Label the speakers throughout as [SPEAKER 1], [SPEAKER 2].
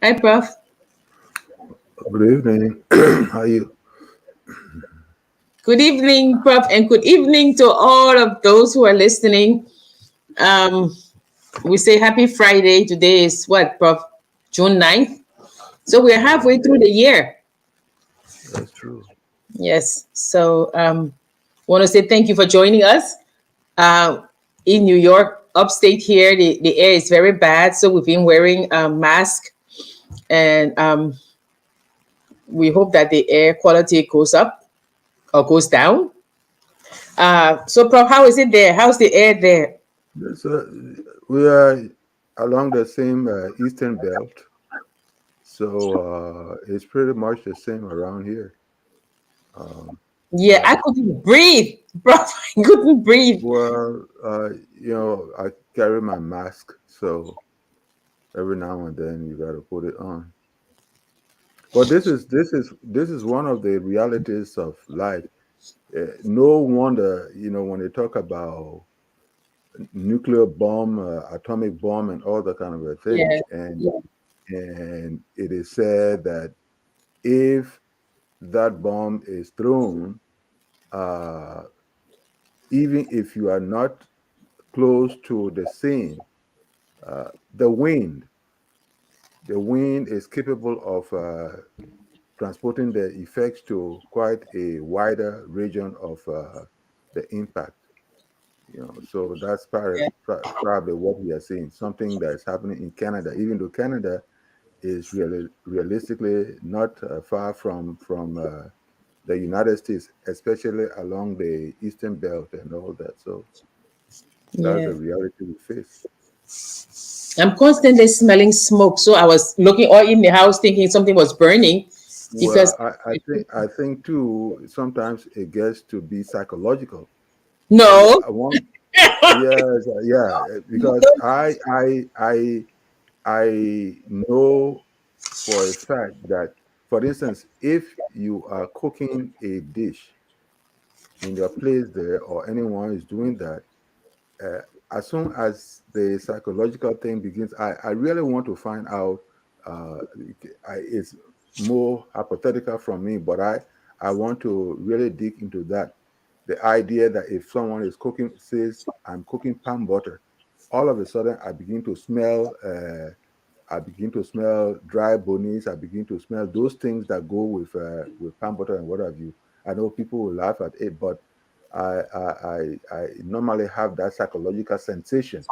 [SPEAKER 1] Hi, Prof.
[SPEAKER 2] Good evening. How are you?
[SPEAKER 1] Good evening, Prof, and good evening to all of those who are listening. Um, we say happy Friday. Today is what, Prof? June 9th. So we're halfway through the year.
[SPEAKER 2] That's true.
[SPEAKER 1] Yes. So want to say thank you for joining us. Uh, in New York, upstate here, the air is very bad. So we've been wearing a mask, and we hope that the air quality goes up or goes down. So, Prof, how is it there? How's the air there?
[SPEAKER 2] Yes, we are along the same eastern belt, so it's pretty much the same around here. Um,
[SPEAKER 1] Yeah,
[SPEAKER 2] yeah.
[SPEAKER 1] I couldn't breathe, bro. I couldn't breathe.
[SPEAKER 2] Well, I carry my mask, so every now and then you got to put it on. But this is one of the realities of life. No wonder, when they talk about nuclear bomb, atomic bomb, and all that kind of a thing.
[SPEAKER 1] Yeah, yeah,
[SPEAKER 2] And it is said that if that bomb is thrown, uh, even if you are not close to the scene, uh, the wind, the wind is capable of transporting the effects to quite a wider region of the impact. So that's
[SPEAKER 1] yeah,
[SPEAKER 2] probably what we are seeing. Something that is happening in Canada, even though Canada is really realistically not far from the United States, especially along the eastern belt and all that. So that's
[SPEAKER 1] yeah.
[SPEAKER 2] the reality we face.
[SPEAKER 1] I'm constantly smelling smoke, so I was looking all in the house, thinking something was burning,
[SPEAKER 2] Well,
[SPEAKER 1] because
[SPEAKER 2] I think too. Sometimes it gets to be psychological.
[SPEAKER 1] no,
[SPEAKER 2] I want Yes, yeah, because I know for a fact that, for instance, if you are cooking a dish in your place there, or anyone is doing that, uh, as soon as the psychological thing begins, I really want to find out. Uh, it's more hypothetical from me, but I want to really dig into that. The idea that if someone is cooking, says, I'm cooking palm butter, all of a sudden I begin to smell. I begin to smell dry bonies. I begin to smell those things that go with palm butter and what have you. I know people will laugh at it, but I normally have that psychological sensation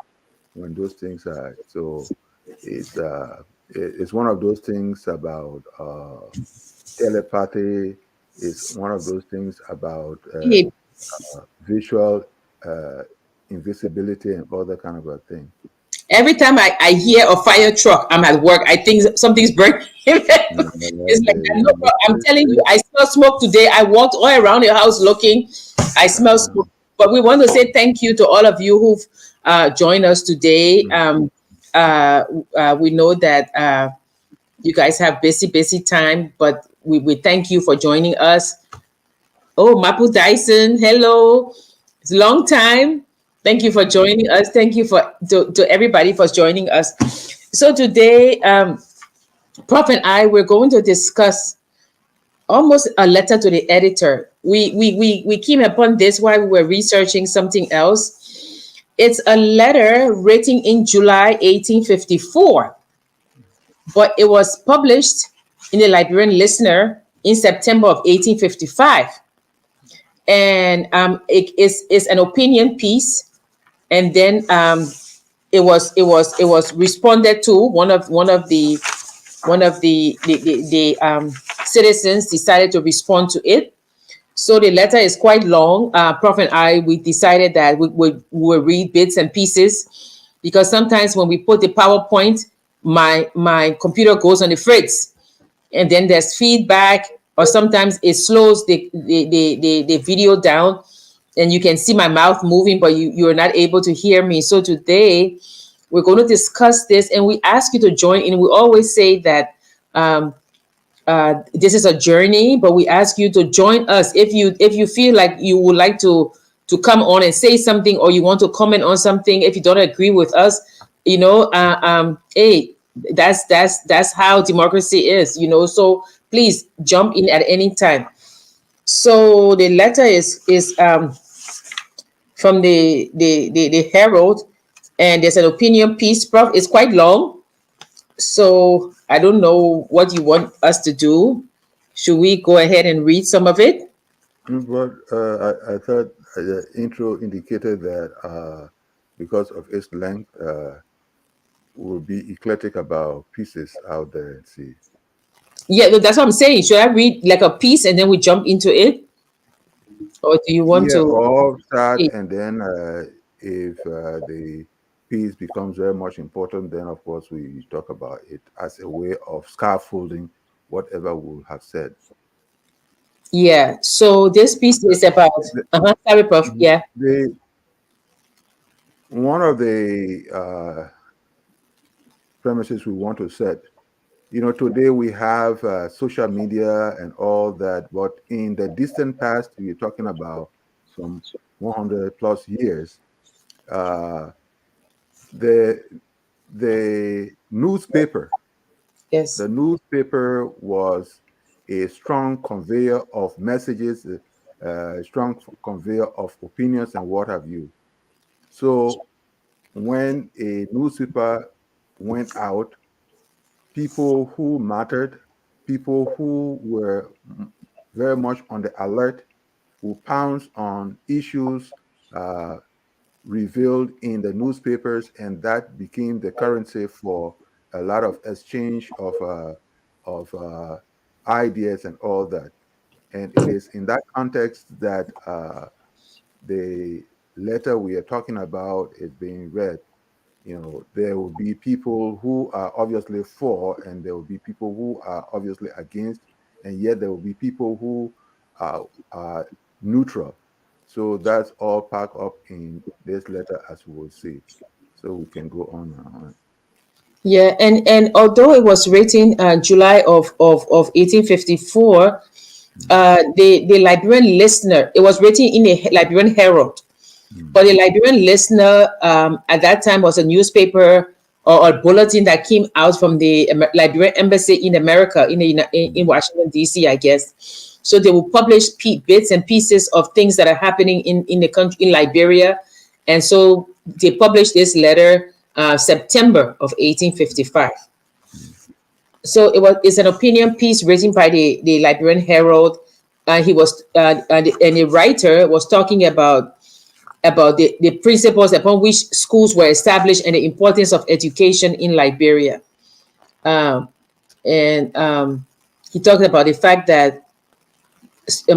[SPEAKER 2] when those things are. So it's it's one of those things about telepathy. It's one of those things about
[SPEAKER 1] hey,
[SPEAKER 2] visual uh, invisibility and all that kind of a thing.
[SPEAKER 1] every time I hear a fire truck, I'm at work. I think something's burning.
[SPEAKER 2] Yeah,
[SPEAKER 1] It's like that. No, bro, I'm telling you,
[SPEAKER 2] it's
[SPEAKER 1] I smell smoke today. I walked all around your house looking. I smell smoke. But we want to say thank you to all of you who've joined us today. Uh, we know that you guys have busy time, but we thank you for joining us. Oh, Mapu Dyson, hello. It's a long time. Thank you for joining us. Thank you to everybody for joining us. So today, Prof and I, we're going to discuss almost a letter to the editor. We came upon this while we were researching something else. It's a letter written in July 1854, but it was published in the Liberian Listener in September of 1855. And it is an opinion piece. And then it was responded to. One of the citizens decided to respond to it. So the letter is quite long. Prof and I, we decided that we will read bits and pieces, because sometimes when we put the PowerPoint, my computer goes on the fritz, and then there's feedback, or sometimes it slows the video down, and you can see my mouth moving, but you're not able to hear me. So today we're going to discuss this, and we ask you to join in. We always say that um, this is a journey, but we ask you to join us. If you feel like you would like to come on and say something, or you want to comment on something, if you don't agree with us, hey, That's how democracy is, so please jump in at any time. So the letter is from the Herald, and there's an opinion piece. Prof, it's quite long, so I don't know what you want us to do. Should we go ahead and read some of it?
[SPEAKER 2] But I thought the intro indicated that because of its length, we'll be eclectic about pieces out there and see.
[SPEAKER 1] Yeah, that's what I'm saying. Should I read like a piece and then we jump into it, or do you want
[SPEAKER 2] Yeah,
[SPEAKER 1] to?
[SPEAKER 2] or start, and then if the piece becomes very much important, then of course we talk about it as a way of scaffolding whatever we'll have said.
[SPEAKER 1] Yeah. So this piece is about.
[SPEAKER 2] The,
[SPEAKER 1] Sorry, Prof. Yeah.
[SPEAKER 2] the one of the premises we want to set. Today we have social media and all that, but in the distant past, we're talking about some 100 plus years. Uh, the the newspaper,
[SPEAKER 1] Yes.
[SPEAKER 2] the newspaper was a strong conveyor of messages, a strong conveyor of opinions, and what have you. So when a newspaper went out, people who mattered, people who were very much on the alert, who pounced on issues uh, revealed in the newspapers, and that became the currency for a lot of exchange of ideas and all that. And it is in that context that the letter we are talking about is being read. There will be people who are obviously for, and there will be people who are obviously against, and yet there will be people who are neutral. So that's all packed up in this letter, as we will see. So we can go on and on.
[SPEAKER 1] Yeah, and although it was written July of 1854,
[SPEAKER 2] Mm,
[SPEAKER 1] the Liberian Listener, it was written in a Liberian Herald,
[SPEAKER 2] mm,
[SPEAKER 1] but the Liberian Listener at that time was a newspaper or a bulletin that came out from the Liberian Embassy in America, in
[SPEAKER 2] mm,
[SPEAKER 1] Washington D.C., I guess. So they will publish bits and pieces of things that are happening in the country, in Liberia, and so they published this letter September of 1855.
[SPEAKER 2] mm,
[SPEAKER 1] So it's an opinion piece written by the Liberian Herald. He was and the writer was talking about the principles upon which schools were established and the importance of education in Liberia. Um, and he talked about the fact that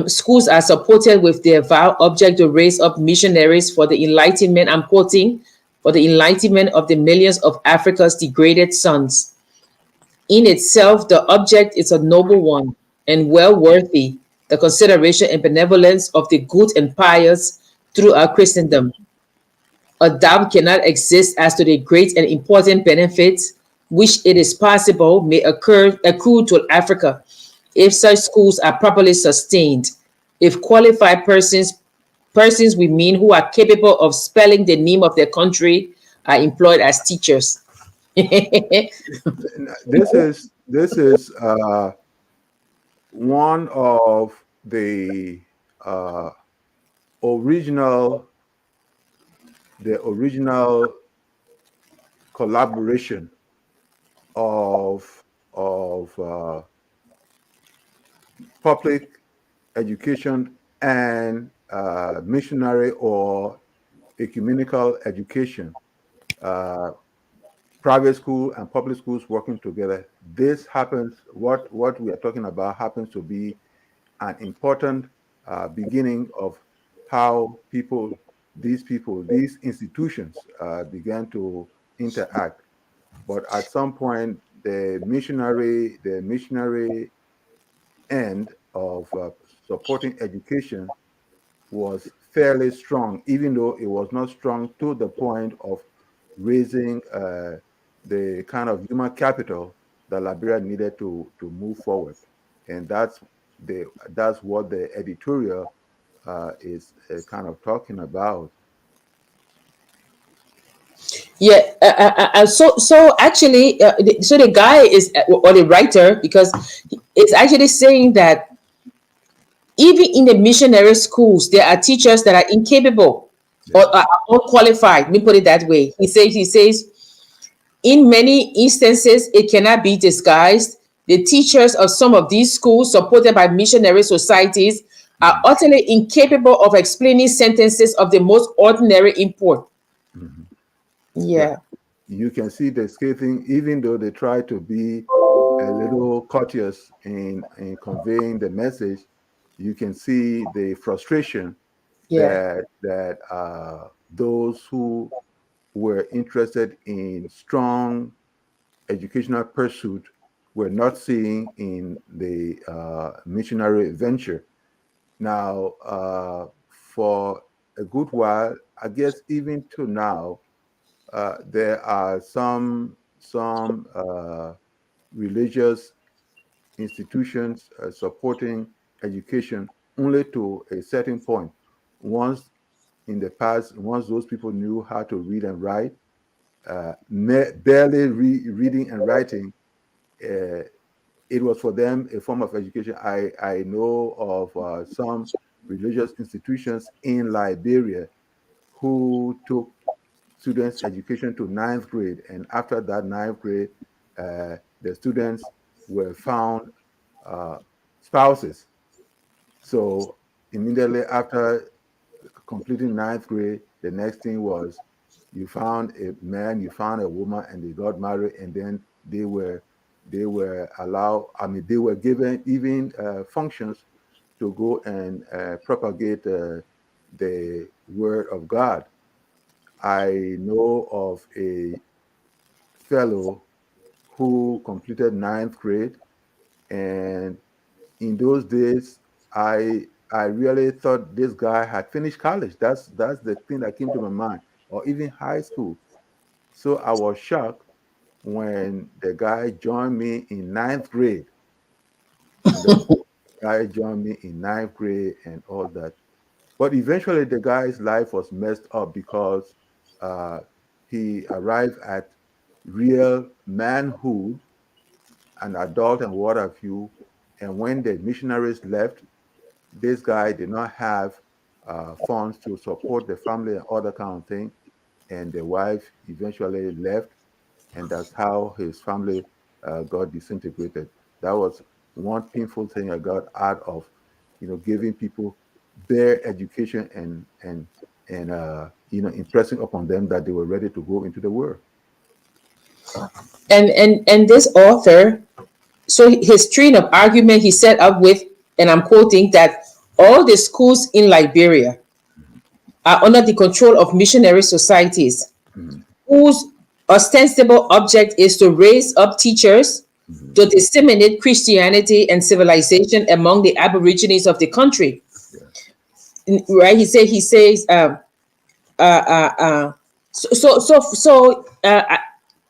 [SPEAKER 1] schools are supported with their vow object to raise up missionaries for the enlightenment. I'm quoting, for the enlightenment of the millions of Africa's degraded sons. In itself, the object is a noble one and well worthy the consideration and benevolence of the good and pious throughout Christendom. A doubt cannot exist as to the great and important benefits which it is possible may accrue to Africa if such schools are properly sustained. If qualified persons we mean who are capable of spelling the name of their country are employed as teachers.
[SPEAKER 2] This is one of the uh, original the original collaboration of public education and missionary or ecumenical education, uh, private school and public schools working together. This happens. What we are talking about happens to be an important beginning of how these institutions began to interact. But at some point, the missionary end of supporting education was fairly strong, even though it was not strong to the point of raising the kind of human capital that Liberia needed to move forward. And that's what the editorial is kind of talking about.
[SPEAKER 1] Yeah. So actually, so the guy is, or the writer, because it's actually saying that even in the missionary schools, there are teachers that are incapable or
[SPEAKER 2] Yeah.
[SPEAKER 1] are unqualified. Let me put it that way. He says, in many instances, it cannot be disguised. The teachers of some of these schools, supported by missionary societies, are
[SPEAKER 2] Mhm.
[SPEAKER 1] utterly incapable of explaining sentences of the most ordinary import.
[SPEAKER 2] Mhm. Yeah.
[SPEAKER 1] Yeah,
[SPEAKER 2] You can see the scathing, even though they try to be a little courteous in conveying the message, you can see the frustration
[SPEAKER 1] yeah,
[SPEAKER 2] that those who were interested in strong educational pursuit were not seeing in the missionary venture. Now, for a good while, I guess even to now, there are some religious institutions supporting education only to a certain point. Once in the past, once those people knew how to read and write, barely reading and writing, uh, it was for them a form of education. I know of some religious institutions in Liberia who took students' education to ninth grade, and after that ninth grade, the students were found uh, spouses. So immediately after completing ninth grade, the next thing was you found a man, you found a woman, and they got married, and then they were allowed. I mean, they were given even functions to go and propagate the word of God. I know of a fellow who completed ninth grade, and in those days, I really thought this guy had finished college. That's the thing that came to my mind, or even high school. So I was shocked when the guy joined me in ninth grade. You know, guy joined me in ninth grade and all that. But eventually, the guy's life was messed up because uh, he arrived at real manhood, an adult, and what have you. And when the missionaries left, this guy did not have funds to support the family and other kind of thing. And the wife eventually left, and that's how his family got disintegrated. That was one painful thing I got out of, giving people their education and impressing upon them that they were ready to go into the world.
[SPEAKER 1] and this author, so his train of argument he set up with, and I'm quoting, that all the schools in Liberia are under the control of missionary societies
[SPEAKER 2] Mhm,
[SPEAKER 1] whose ostensible object is to raise up teachers
[SPEAKER 2] mhm,
[SPEAKER 1] to disseminate Christianity and civilization among the aborigines of the country.
[SPEAKER 2] yeah,
[SPEAKER 1] Right? He says, uh, uh, uh,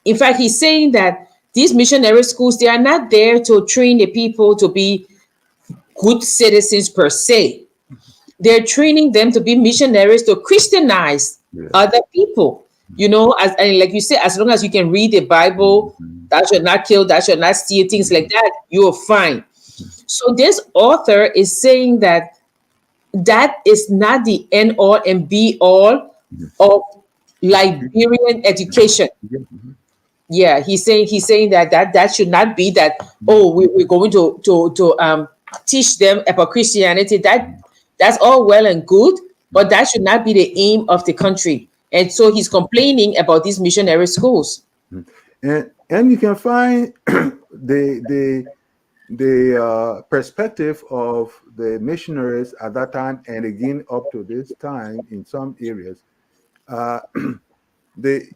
[SPEAKER 1] in fact, he's saying that these missionary schools, they are not there to train the people to be good citizens per se. They're training them to be missionaries to Christianize
[SPEAKER 2] yeah.
[SPEAKER 1] other people. You know, as and like you say, as long as you can read the Bible,
[SPEAKER 2] Mhm,
[SPEAKER 1] thou shalt not kill, thou shalt not steal, things like
[SPEAKER 2] mhm,
[SPEAKER 1] that, you're fine.
[SPEAKER 2] mhm,
[SPEAKER 1] So this author is saying that that is not the end all and be all
[SPEAKER 2] mhm.
[SPEAKER 1] of
[SPEAKER 2] Education.
[SPEAKER 1] Liberian
[SPEAKER 2] Mhm,
[SPEAKER 1] education.
[SPEAKER 2] yeah, mhm,
[SPEAKER 1] Yeah, he's saying that that should not be that.
[SPEAKER 2] mhm,
[SPEAKER 1] Oh, we're going to teach them about Christianity.
[SPEAKER 2] mhm,
[SPEAKER 1] That's all well and good,
[SPEAKER 2] mhm,
[SPEAKER 1] but that should not be the aim of the country. And so he's complaining about these missionary schools.
[SPEAKER 2] mhm. And you can find the perspective of the missionaries at that time, and again up to this time in some areas. Uh,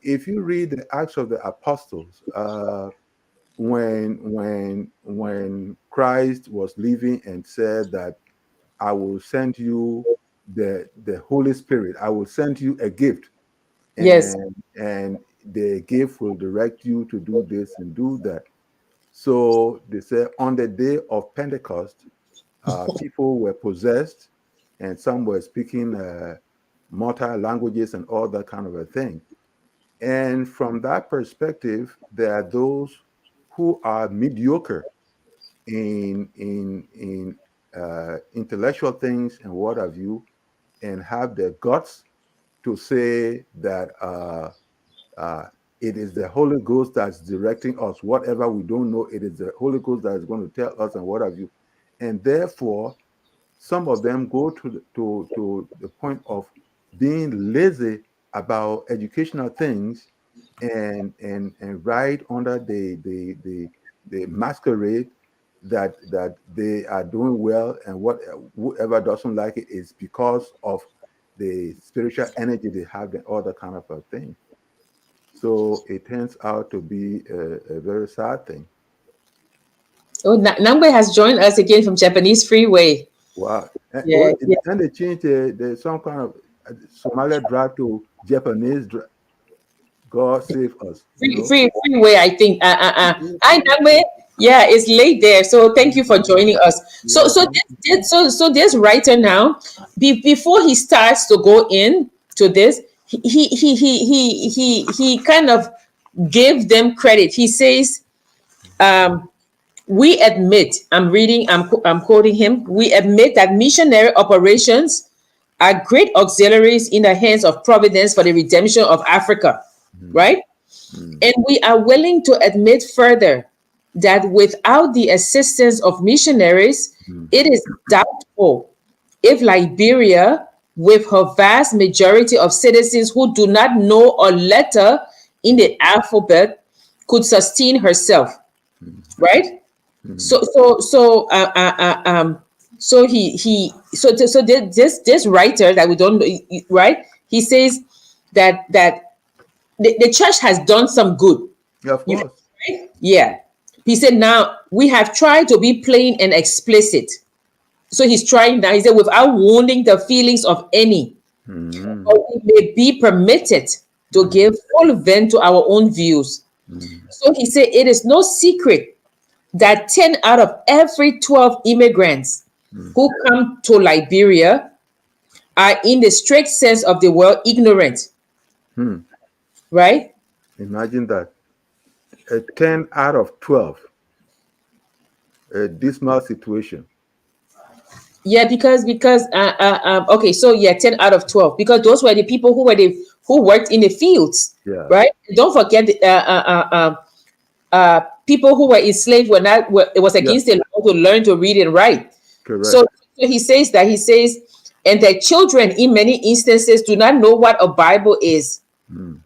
[SPEAKER 2] if you read the Acts of the Apostles, when Christ was leaving and said that I will send you the Holy Spirit, I will send you a gift,
[SPEAKER 1] Yes,
[SPEAKER 2] and the gift will direct you to do this and do that. So they say on the day of Pentecost, people were possessed, and some were speaking multi languages and all that kind of a thing. And from that perspective, there are those who are mediocre in intellectual things and what have you, and have the guts to say that uh, it is the Holy Ghost that's directing us. Whatever we don't know, it is the Holy Ghost that is going to tell us and what have you. And therefore, some of them go to the point of being lazy about educational things and ride under the masquerade that they are doing well, and whoever doesn't like it is because of the spiritual energy they have and all that kind of a thing. So it turns out to be a very sad thing.
[SPEAKER 1] Oh, Nagbe has joined us again from Japanese Freeway.
[SPEAKER 2] Wow.
[SPEAKER 1] Yeah, yeah.
[SPEAKER 2] And they changed some kind of Somalia drive to Japanese. God save us, you know.
[SPEAKER 1] Freeway, I think. Hi, Nagbe. Yeah, it's late there. So thank you for joining us. So
[SPEAKER 2] Yeah,
[SPEAKER 1] so this writer now, before he starts to go in to this, he kind of gave them credit. He says, we admit, I'm quoting him, we admit that missionary operations are great auxiliaries in the hands of providence for the redemption of Africa,
[SPEAKER 2] mm,
[SPEAKER 1] right?
[SPEAKER 2] mm,
[SPEAKER 1] And we are willing to admit further that without the assistance of missionaries,
[SPEAKER 2] mm,
[SPEAKER 1] it is doubtful if Liberia, with her vast majority of citizens who do not know a letter in the alphabet, could sustain herself,
[SPEAKER 2] mm,
[SPEAKER 1] right?
[SPEAKER 2] mm,
[SPEAKER 1] So this writer that we don't know, right? He says that the church has done some good.
[SPEAKER 2] yeah, of
[SPEAKER 1] You
[SPEAKER 2] course.
[SPEAKER 1] right? Yeah. He said, now we have tried to be plain and explicit. So he's trying now. He said, without wounding the feelings of any,
[SPEAKER 2] Mm,
[SPEAKER 1] but we may be permitted to
[SPEAKER 2] mm,
[SPEAKER 1] give full vent to our own views.
[SPEAKER 2] mm,
[SPEAKER 1] So he said, it is no secret that 10 out of every 12 immigrants
[SPEAKER 2] mm,
[SPEAKER 1] who come to Liberia are, in the strict sense of the word, ignorant,
[SPEAKER 2] mm.
[SPEAKER 1] right?
[SPEAKER 2] Imagine that. 10 out of 12, a dismal situation.
[SPEAKER 1] Yeah, because okay, so yeah, 10 out of 12, because those were the people who worked in the fields,
[SPEAKER 2] Yeah,
[SPEAKER 1] right? Don't forget people who were enslaved it was
[SPEAKER 2] yeah,
[SPEAKER 1] against the law to learn to read and write. So,
[SPEAKER 2] correct.
[SPEAKER 1] so he says, and their children in many instances do not know what a Bible is.
[SPEAKER 2] Mm,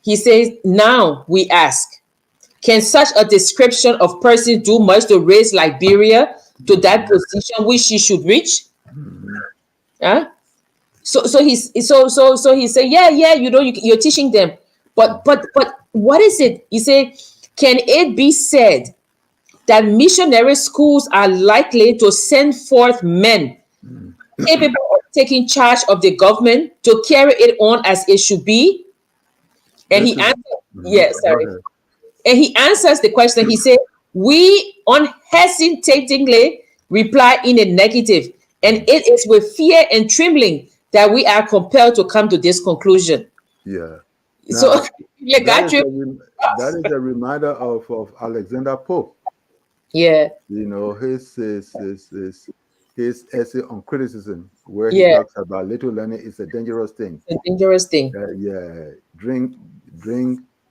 [SPEAKER 1] He says, now we ask, can such a description of person do much to raise Liberia to that position which she should reach?
[SPEAKER 2] mm,
[SPEAKER 1] Huh? So he said, yeah, you're teaching them, but what is it? He said, can it be said that missionary schools are likely to send forth men
[SPEAKER 2] mm.
[SPEAKER 1] capable of taking charge of the government to carry it on as it should be? And
[SPEAKER 2] This
[SPEAKER 1] he
[SPEAKER 2] is,
[SPEAKER 1] answered,
[SPEAKER 2] mhm,
[SPEAKER 1] yeah,
[SPEAKER 2] go
[SPEAKER 1] sorry.
[SPEAKER 2] ahead.
[SPEAKER 1] And he answers the question. He said, we unhesitatingly reply in a negative, and
[SPEAKER 2] Mm,
[SPEAKER 1] it is with fear and trembling that we are compelled to come to this conclusion.
[SPEAKER 2] yeah.
[SPEAKER 1] So,
[SPEAKER 2] Now,
[SPEAKER 1] yeah,
[SPEAKER 2] that
[SPEAKER 1] got
[SPEAKER 2] is
[SPEAKER 1] you.
[SPEAKER 2] that is a reminder of Alexander Pope.
[SPEAKER 1] Yeah,
[SPEAKER 2] You know, his essay on criticism, where he
[SPEAKER 1] yeah,
[SPEAKER 2] talks about little learning is a dangerous thing.
[SPEAKER 1] a dangerous thing.
[SPEAKER 2] Yeah, drink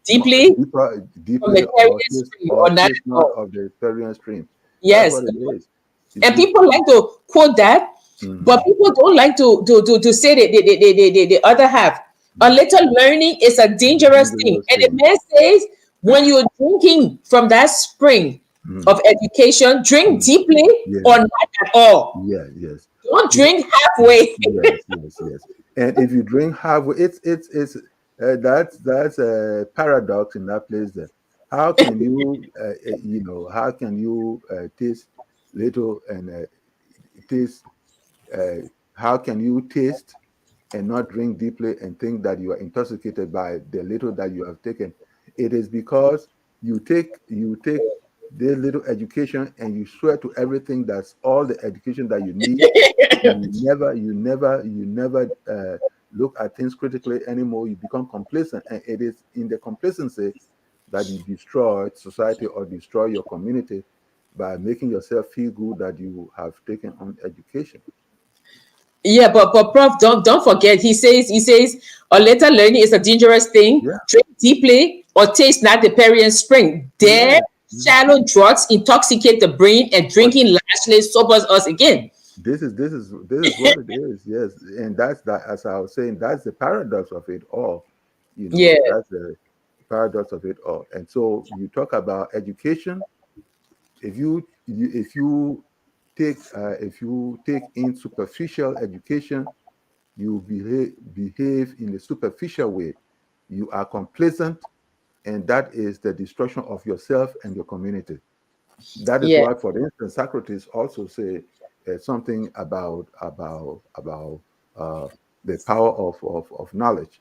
[SPEAKER 1] Deeply from
[SPEAKER 2] deeply,
[SPEAKER 1] the carrier stream or
[SPEAKER 2] or
[SPEAKER 1] not
[SPEAKER 2] taste
[SPEAKER 1] at
[SPEAKER 2] not
[SPEAKER 1] all.
[SPEAKER 2] of the Syrian stream. That's
[SPEAKER 1] Yes.
[SPEAKER 2] what it is. You
[SPEAKER 1] And
[SPEAKER 2] see.
[SPEAKER 1] people like to quote that,
[SPEAKER 2] Mm,
[SPEAKER 1] but people don't like to say the other half. A
[SPEAKER 2] mm.
[SPEAKER 1] little learning is a dangerous thing.
[SPEAKER 2] Dangerous
[SPEAKER 1] And the
[SPEAKER 2] thing.
[SPEAKER 1] man says, when you're drinking from that spring
[SPEAKER 2] Mm,
[SPEAKER 1] of education, drink
[SPEAKER 2] mm.
[SPEAKER 1] deeply or
[SPEAKER 2] Yeah,
[SPEAKER 1] not at all.
[SPEAKER 2] yeah, yes.
[SPEAKER 1] Don't
[SPEAKER 2] You
[SPEAKER 1] drink halfway.
[SPEAKER 2] Yes, yes, yes. And if you drink halfway, it's that's a paradox in that place. There, how can you how can you taste little and taste? How can you taste and not drink deeply and think that you are intoxicated by the little that you have taken? It is because you take the little education and you swear to everything that's all the education that you need, and you never look at things critically anymore. You become complacent, and it is in the complacency that you destroy society or destroy your community by making yourself feel good that you have taken on education.
[SPEAKER 1] Yeah, but Prof, don't forget. He says, or later learning is a dangerous thing.
[SPEAKER 2] Yeah,
[SPEAKER 1] Drink deeply or taste not the Perry and spring. There,
[SPEAKER 2] yeah. Mhm.
[SPEAKER 1] shallow drugs intoxicate the brain, and
[SPEAKER 2] But
[SPEAKER 1] drinking largely sobers us again.
[SPEAKER 2] this is what it is. Yes, and that's that. As I was saying, that's the paradox of it all.
[SPEAKER 1] Yeah,
[SPEAKER 2] That's the paradox of it all. And so you talk about education. If you take in superficial education, you behave in a superficial way. You are complacent, and that is the destruction of yourself and your community. That is
[SPEAKER 1] yeah,
[SPEAKER 2] why, for instance, Socrates also say something about uh, the power of knowledge.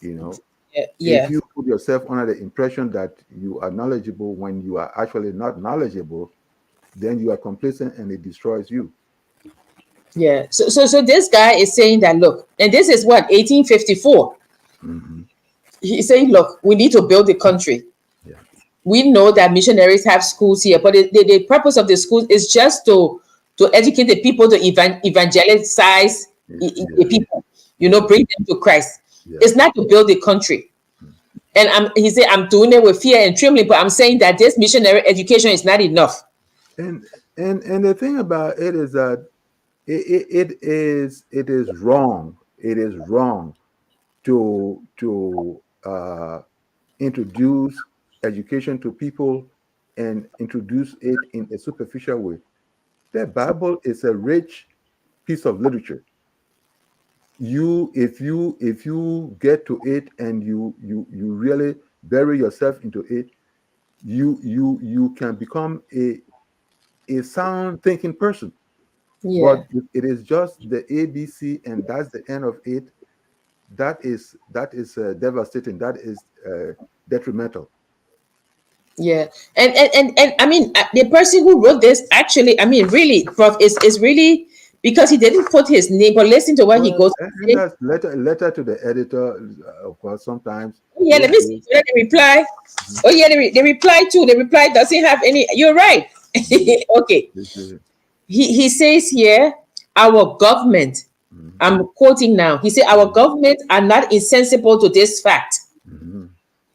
[SPEAKER 2] You know,
[SPEAKER 1] yeah,
[SPEAKER 2] if
[SPEAKER 1] yeah,
[SPEAKER 2] you put yourself under the impression that you are knowledgeable when you are actually not knowledgeable, then you are complacent and it destroys you.
[SPEAKER 1] yeah. So this guy is saying that, look, and this is what 1854.
[SPEAKER 2] Hmm.
[SPEAKER 1] He's saying, look, we need to build the country.
[SPEAKER 2] Yeah.
[SPEAKER 1] We know that missionaries have schools here, but the purpose of the schools is just to educate the people, to evangelize the
[SPEAKER 2] Yeah.
[SPEAKER 1] people,
[SPEAKER 2] Yeah.
[SPEAKER 1] bring them to Christ.
[SPEAKER 2] Yeah.
[SPEAKER 1] It's not to build the country. And he said, I'm doing it with fear and trembling, but I'm saying that this missionary education is not enough.
[SPEAKER 2] And and the thing about it is that it is wrong. It is wrong to introduce education to people and introduce it in a superficial way. The Bible is a rich piece of literature. If you get to it and you really bury yourself into it, you can become a sound thinking person. But
[SPEAKER 1] Yeah.
[SPEAKER 2] if it is just the ABC and that's the end of it, that is devastating. That is detrimental.
[SPEAKER 1] Yeah, and I mean, the person who wrote this actually, I mean, really, Prof, is really, because he didn't put his name, but listen to what he
[SPEAKER 2] Well,
[SPEAKER 1] goes to
[SPEAKER 2] and
[SPEAKER 1] say.
[SPEAKER 2] that's letter to the editor. Of course, sometimes
[SPEAKER 1] Oh, yeah,
[SPEAKER 2] those
[SPEAKER 1] let me see
[SPEAKER 2] days.
[SPEAKER 1] whether they reply.
[SPEAKER 2] Mhm,
[SPEAKER 1] Oh yeah, the reply too. The reply doesn't have any. You're right.
[SPEAKER 2] mhm.
[SPEAKER 1] Okay,
[SPEAKER 2] This is-
[SPEAKER 1] he says here, our government.
[SPEAKER 2] mhm,
[SPEAKER 1] I'm quoting now. He said, our
[SPEAKER 2] mhm,
[SPEAKER 1] government are not insensible to this fact,
[SPEAKER 2] mhm,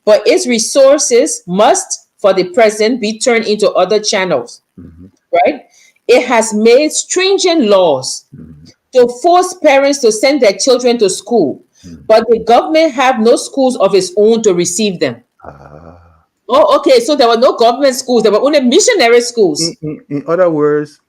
[SPEAKER 1] but its resources must, for the present, be turned into other channels.
[SPEAKER 2] mhm,
[SPEAKER 1] Right? It has made stringent laws
[SPEAKER 2] mhm,
[SPEAKER 1] to force parents to send their children to school,
[SPEAKER 2] mhm.
[SPEAKER 1] but the government have no schools of its own to receive them.
[SPEAKER 2] Ah.
[SPEAKER 1] Oh, okay. So there were no government schools. There were only missionary schools.
[SPEAKER 2] In other words,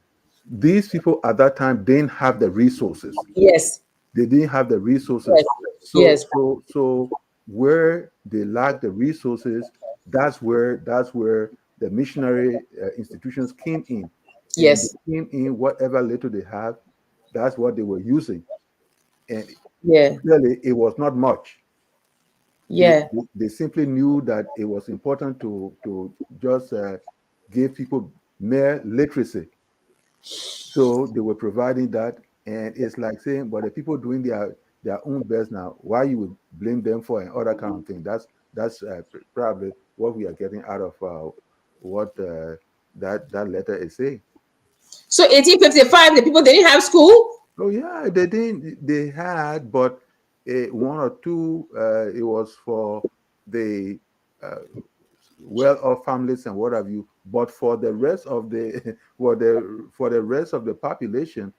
[SPEAKER 2] these people at that time didn't have the resources.
[SPEAKER 1] Yes.
[SPEAKER 2] They didn't have the
[SPEAKER 1] Yes.
[SPEAKER 2] resources. So
[SPEAKER 1] Yes.
[SPEAKER 2] so so where they lack the resources, that's where the missionary institutions came in, and
[SPEAKER 1] Yes.
[SPEAKER 2] they came in whatever little they have. That's what they were using, and
[SPEAKER 1] Yeah.
[SPEAKER 2] clearly it was not much. They,
[SPEAKER 1] Yeah.
[SPEAKER 2] they they simply knew that it was important to just give people mere literacy. So they were providing that, and it's like saying, but the people doing their own best now, why you would blame them for and other kind of thing? That's probably what we are getting out of what that letter is saying.
[SPEAKER 1] So 1855, the people didn't have school.
[SPEAKER 2] Oh yeah, they didn't. They had, but one or two. It was for the uh, well-off families and what have you. But for the rest of the for the rest of the population,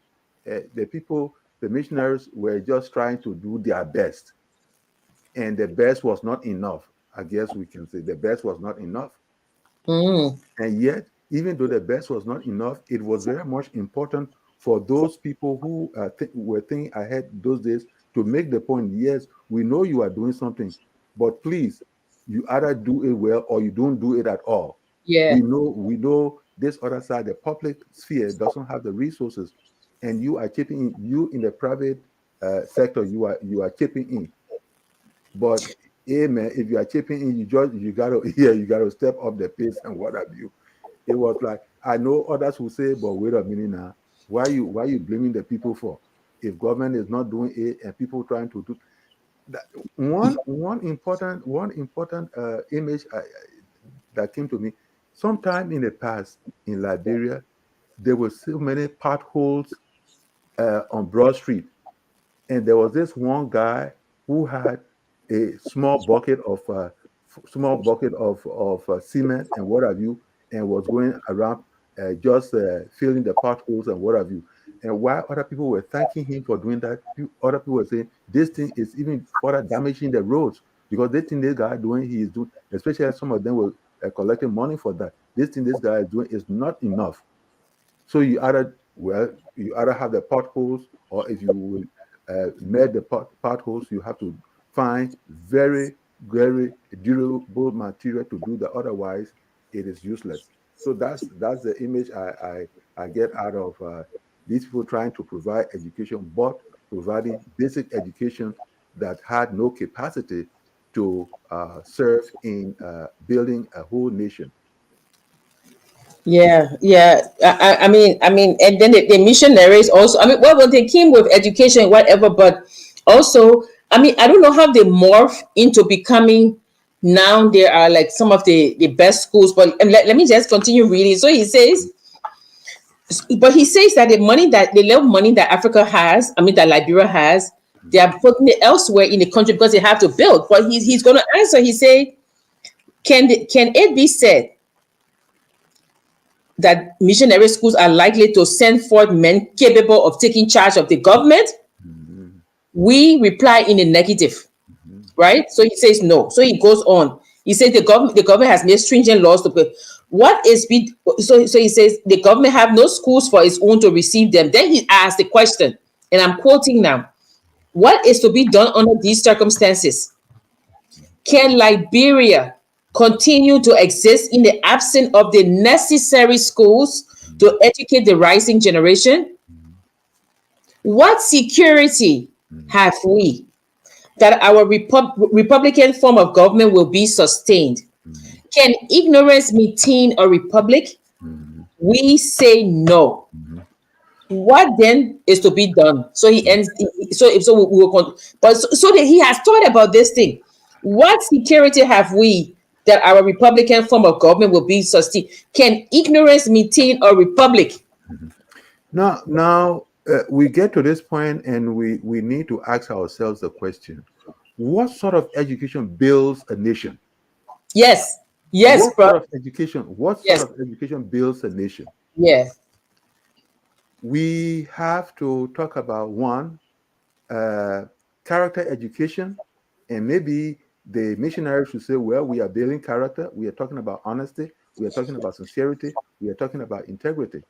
[SPEAKER 2] the people, the missionaries were just trying to do their best, and the best was not enough. I guess we can say the best was not enough.
[SPEAKER 1] Mm,
[SPEAKER 2] And yet, even though the best was not enough, it was very much important for those people who were thinking ahead those days to make the point, yes, we know you are doing something, but please, you either do it well or you don't do it at all.
[SPEAKER 1] yeah.
[SPEAKER 2] We know this other side, the public sphere doesn't have the resources, and you are chipping in. You in the private sector, you are chipping in. But amen, if you are chipping in, you gotta yeah, you gotta step up the pace and what have you. It was like I know others will say, but wait a minute now. Why you blaming the people for? If government is not doing it and people trying to do, That, one important image that came to me. Sometime in the past in Liberia, there were so many potholes on Broad Street, and there was this one guy who had a small bucket of cement and what have you, and was going around just filling the potholes and what have you. And while other people were thanking him for doing that, other people were saying this thing is even further damaging the roads because this thing this guy doing, he is doing, especially as some of them were collecting money for that. This thing this guy is doing is not enough. So you either have the potholes, or if you will made the potholes, you have to find very, very durable material to do that. Otherwise, it is useless. So that's the image I get out of these people trying to provide education, but providing basic education that had no capacity to serve in building a whole nation.
[SPEAKER 1] Yeah, yeah. I mean, and then the missionaries also. I mean, well, they came with education, whatever, but also, I mean, I don't know how they morph into becoming. Now there are like some of the best schools, but let me just continue reading. So he says, but he says that the little money that Africa has, I mean, that Liberia has, they are putting it elsewhere in the country because they have to build. But he's going to answer. He say, can it be said that missionary schools are likely to send forth men capable of taking charge of the government?
[SPEAKER 2] Mhm,
[SPEAKER 1] We reply in the negative,
[SPEAKER 2] mhm,
[SPEAKER 1] right? So he says no. So he goes on. He says the government has made stringent laws to pay. What is be so he says the government have no schools for its own to receive them. Then he asks the question, and I'm quoting now: what is to be done under these circumstances? Can Liberia continue to exist in the absence of the necessary schools
[SPEAKER 2] mhm,
[SPEAKER 1] to educate the rising generation?
[SPEAKER 2] mhm,
[SPEAKER 1] What security
[SPEAKER 2] mhm,
[SPEAKER 1] have we that our Republican form of government will be sustained?
[SPEAKER 2] mhm,
[SPEAKER 1] Can ignorance maintain a republic?
[SPEAKER 2] mhm,
[SPEAKER 1] We say no.
[SPEAKER 2] mhm,
[SPEAKER 1] What then is to be done? So he
[SPEAKER 2] mhm.
[SPEAKER 1] ends. So we will but so that he has thought about this thing. What security have we that our Republican form of government will be sustained? Can ignorance maintain a republic?
[SPEAKER 2] Now, we get to this point, and we need to ask ourselves the question: what sort of education builds a nation?
[SPEAKER 1] Yes, yes,
[SPEAKER 2] What
[SPEAKER 1] bro.
[SPEAKER 2] sort of education? What sort
[SPEAKER 1] Yes,
[SPEAKER 2] of education builds a nation?
[SPEAKER 1] yeah,
[SPEAKER 2] We have to talk about one, uh, character education, and maybe the missionary should say, well, we are building character. We are talking about honesty. We are talking about sincerity. We are talking about integrity.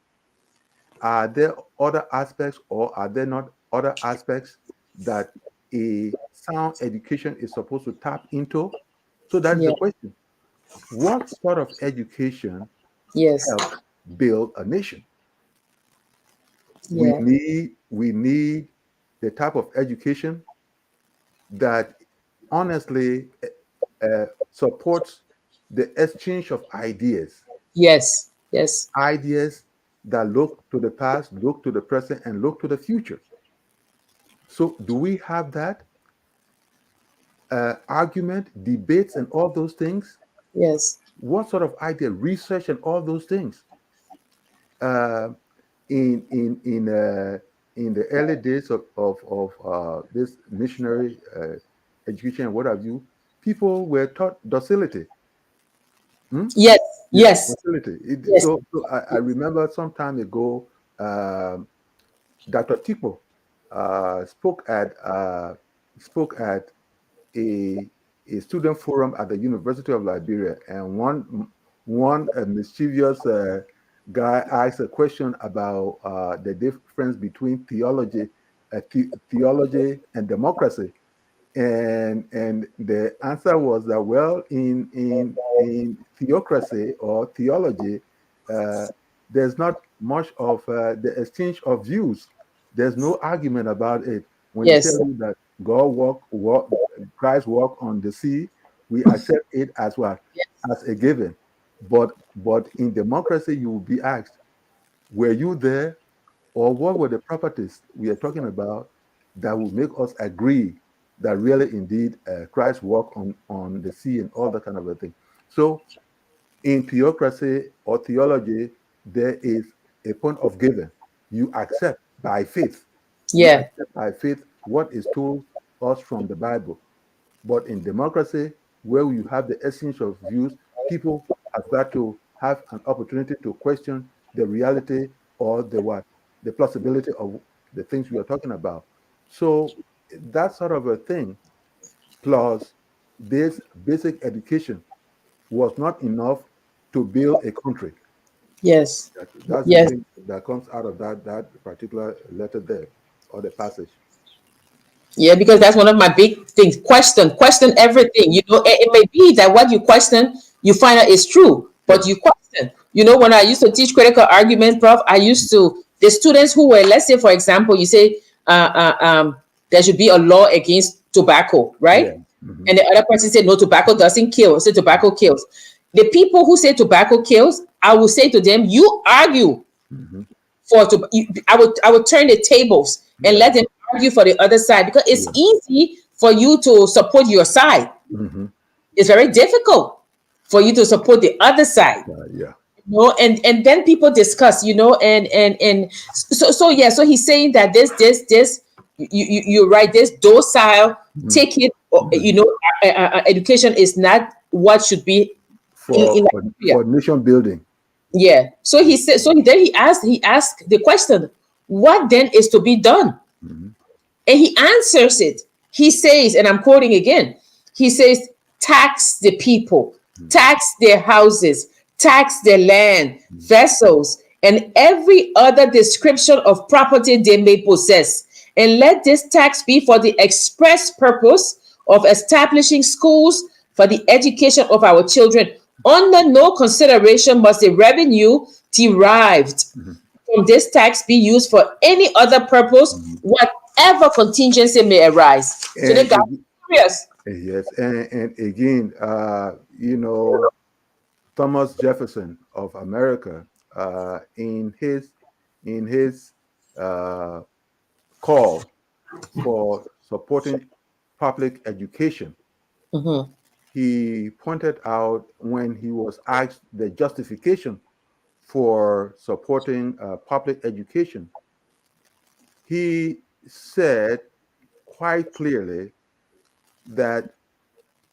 [SPEAKER 2] Are there other aspects, or are there not other aspects that a sound education is supposed to tap into? So that is
[SPEAKER 1] yeah,
[SPEAKER 2] the question. What sort of education
[SPEAKER 1] yes,
[SPEAKER 2] helps build a nation? We
[SPEAKER 1] yeah,
[SPEAKER 2] need the type of education that honestly supports the exchange of ideas,
[SPEAKER 1] yes, yes,
[SPEAKER 2] ideas that look to the past, look to the present, and look to the future. So, do we have that argument, debates, and all those things?
[SPEAKER 1] yes,
[SPEAKER 2] What sort of idea, research, and all those things? Uh, in in in uh, in the early days of this missionary education and what have you, people were taught docility. Hmm?
[SPEAKER 1] yes,
[SPEAKER 2] Yeah,
[SPEAKER 1] yes,
[SPEAKER 2] docility.
[SPEAKER 1] yes,
[SPEAKER 2] So I remember some time ago, Dr. Tipo uh, spoke at uh, spoke at a a student forum at the University of Liberia, and one mischievous guy asked a question about the difference between theology and democracy, and the answer was that, well, in theocracy or theology, uh, there's not much of the exchange of views. There's no argument about it. When you tell
[SPEAKER 1] yes,
[SPEAKER 2] you that God Christ walked on the sea, we accept it as what, as a given. But in democracy, you will be asked, were you there, or what were the properties we are talking about that will make us agree that really indeed Christ walked on the sea and all that kind of a thing. So in theocracy or theology, there is a point of giving. You accept by faith. You
[SPEAKER 1] Yeah.
[SPEAKER 2] accept by faith what is told us from the Bible. But in democracy, where you have the exchange of views, people have got to have an opportunity to question the reality or the what, the plausibility of the things we are talking about. So that sort of a thing, plus this basic education, was not enough to build a country.
[SPEAKER 1] Yes.
[SPEAKER 2] That's the
[SPEAKER 1] Yes.
[SPEAKER 2] thing that comes out of that particular letter there, or the passage.
[SPEAKER 1] Yeah, because that's one of my big things. Question everything. It may be that what you question, you find out is true,
[SPEAKER 2] Yeah.
[SPEAKER 1] but you question. When I used to teach critical argument, prof, I used to the students who were, let's say, for example, you say, there should be a law against tobacco,
[SPEAKER 2] Yeah.
[SPEAKER 1] right?
[SPEAKER 2] Hmm.
[SPEAKER 1] And the other person said, no, tobacco doesn't kill. Say tobacco kills. The people who say tobacco kills, I will say to them, you argue
[SPEAKER 2] Hmm.
[SPEAKER 1] I would turn the tables and
[SPEAKER 2] Yeah.
[SPEAKER 1] let them argue for the other side, because it's
[SPEAKER 2] Yeah.
[SPEAKER 1] easy for you to support your side.
[SPEAKER 2] Hmm.
[SPEAKER 1] It's very difficult for you to support the other side.
[SPEAKER 2] Yeah.
[SPEAKER 1] And then people discuss, and so yeah. So he's saying that this you're right. This docile,
[SPEAKER 2] Hmm.
[SPEAKER 1] take it.
[SPEAKER 2] Hmm.
[SPEAKER 1] Education is not what should be in
[SPEAKER 2] For for
[SPEAKER 1] Nigeria.
[SPEAKER 2] for nation building.
[SPEAKER 1] Yeah. So he said. So then he asked the question, what then is to be done?
[SPEAKER 2] Hmm.
[SPEAKER 1] And he answers it. He says, and I'm quoting again, he says, tax the people, tax their houses, tax their land, vessels, and every other description of property they may possess. And let this tax be for the express purpose of establishing schools for the education of our children. Under no consideration must the revenue derived
[SPEAKER 2] Hmm.
[SPEAKER 1] from this tax be used for any other purpose,
[SPEAKER 2] Hmm.
[SPEAKER 1] whatever contingency may arise. So they
[SPEAKER 2] And
[SPEAKER 1] got serious.
[SPEAKER 2] yes, and again, Thomas Jefferson of America, in his uh, call for supporting public education,
[SPEAKER 1] Mhm.
[SPEAKER 2] he pointed out, when he was asked the justification for supporting public education, he said quite clearly that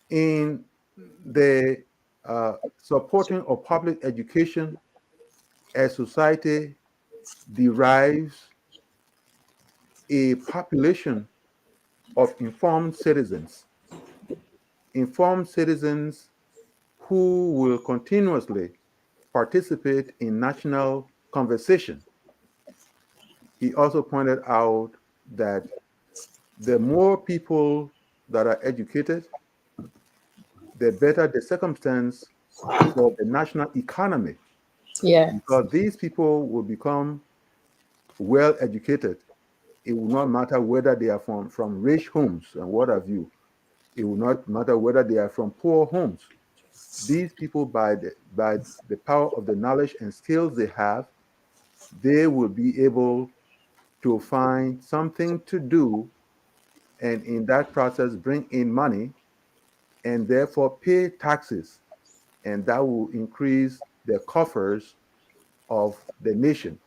[SPEAKER 2] in the supporting of public education, a society derives a population of informed citizens who will continuously participate in national conversation. He also pointed out that the more people that are educated, the better the circumstance for the national economy,
[SPEAKER 1] Yeah.
[SPEAKER 2] because these people will become well educated. It will not matter whether they are from rich homes and what have you. It will not matter whether they are from poor homes. These people, by the power of the knowledge and skills they have, they will be able to find something to do, and in that process bring in money, and therefore pay taxes, and that will increase the coffers of the nation.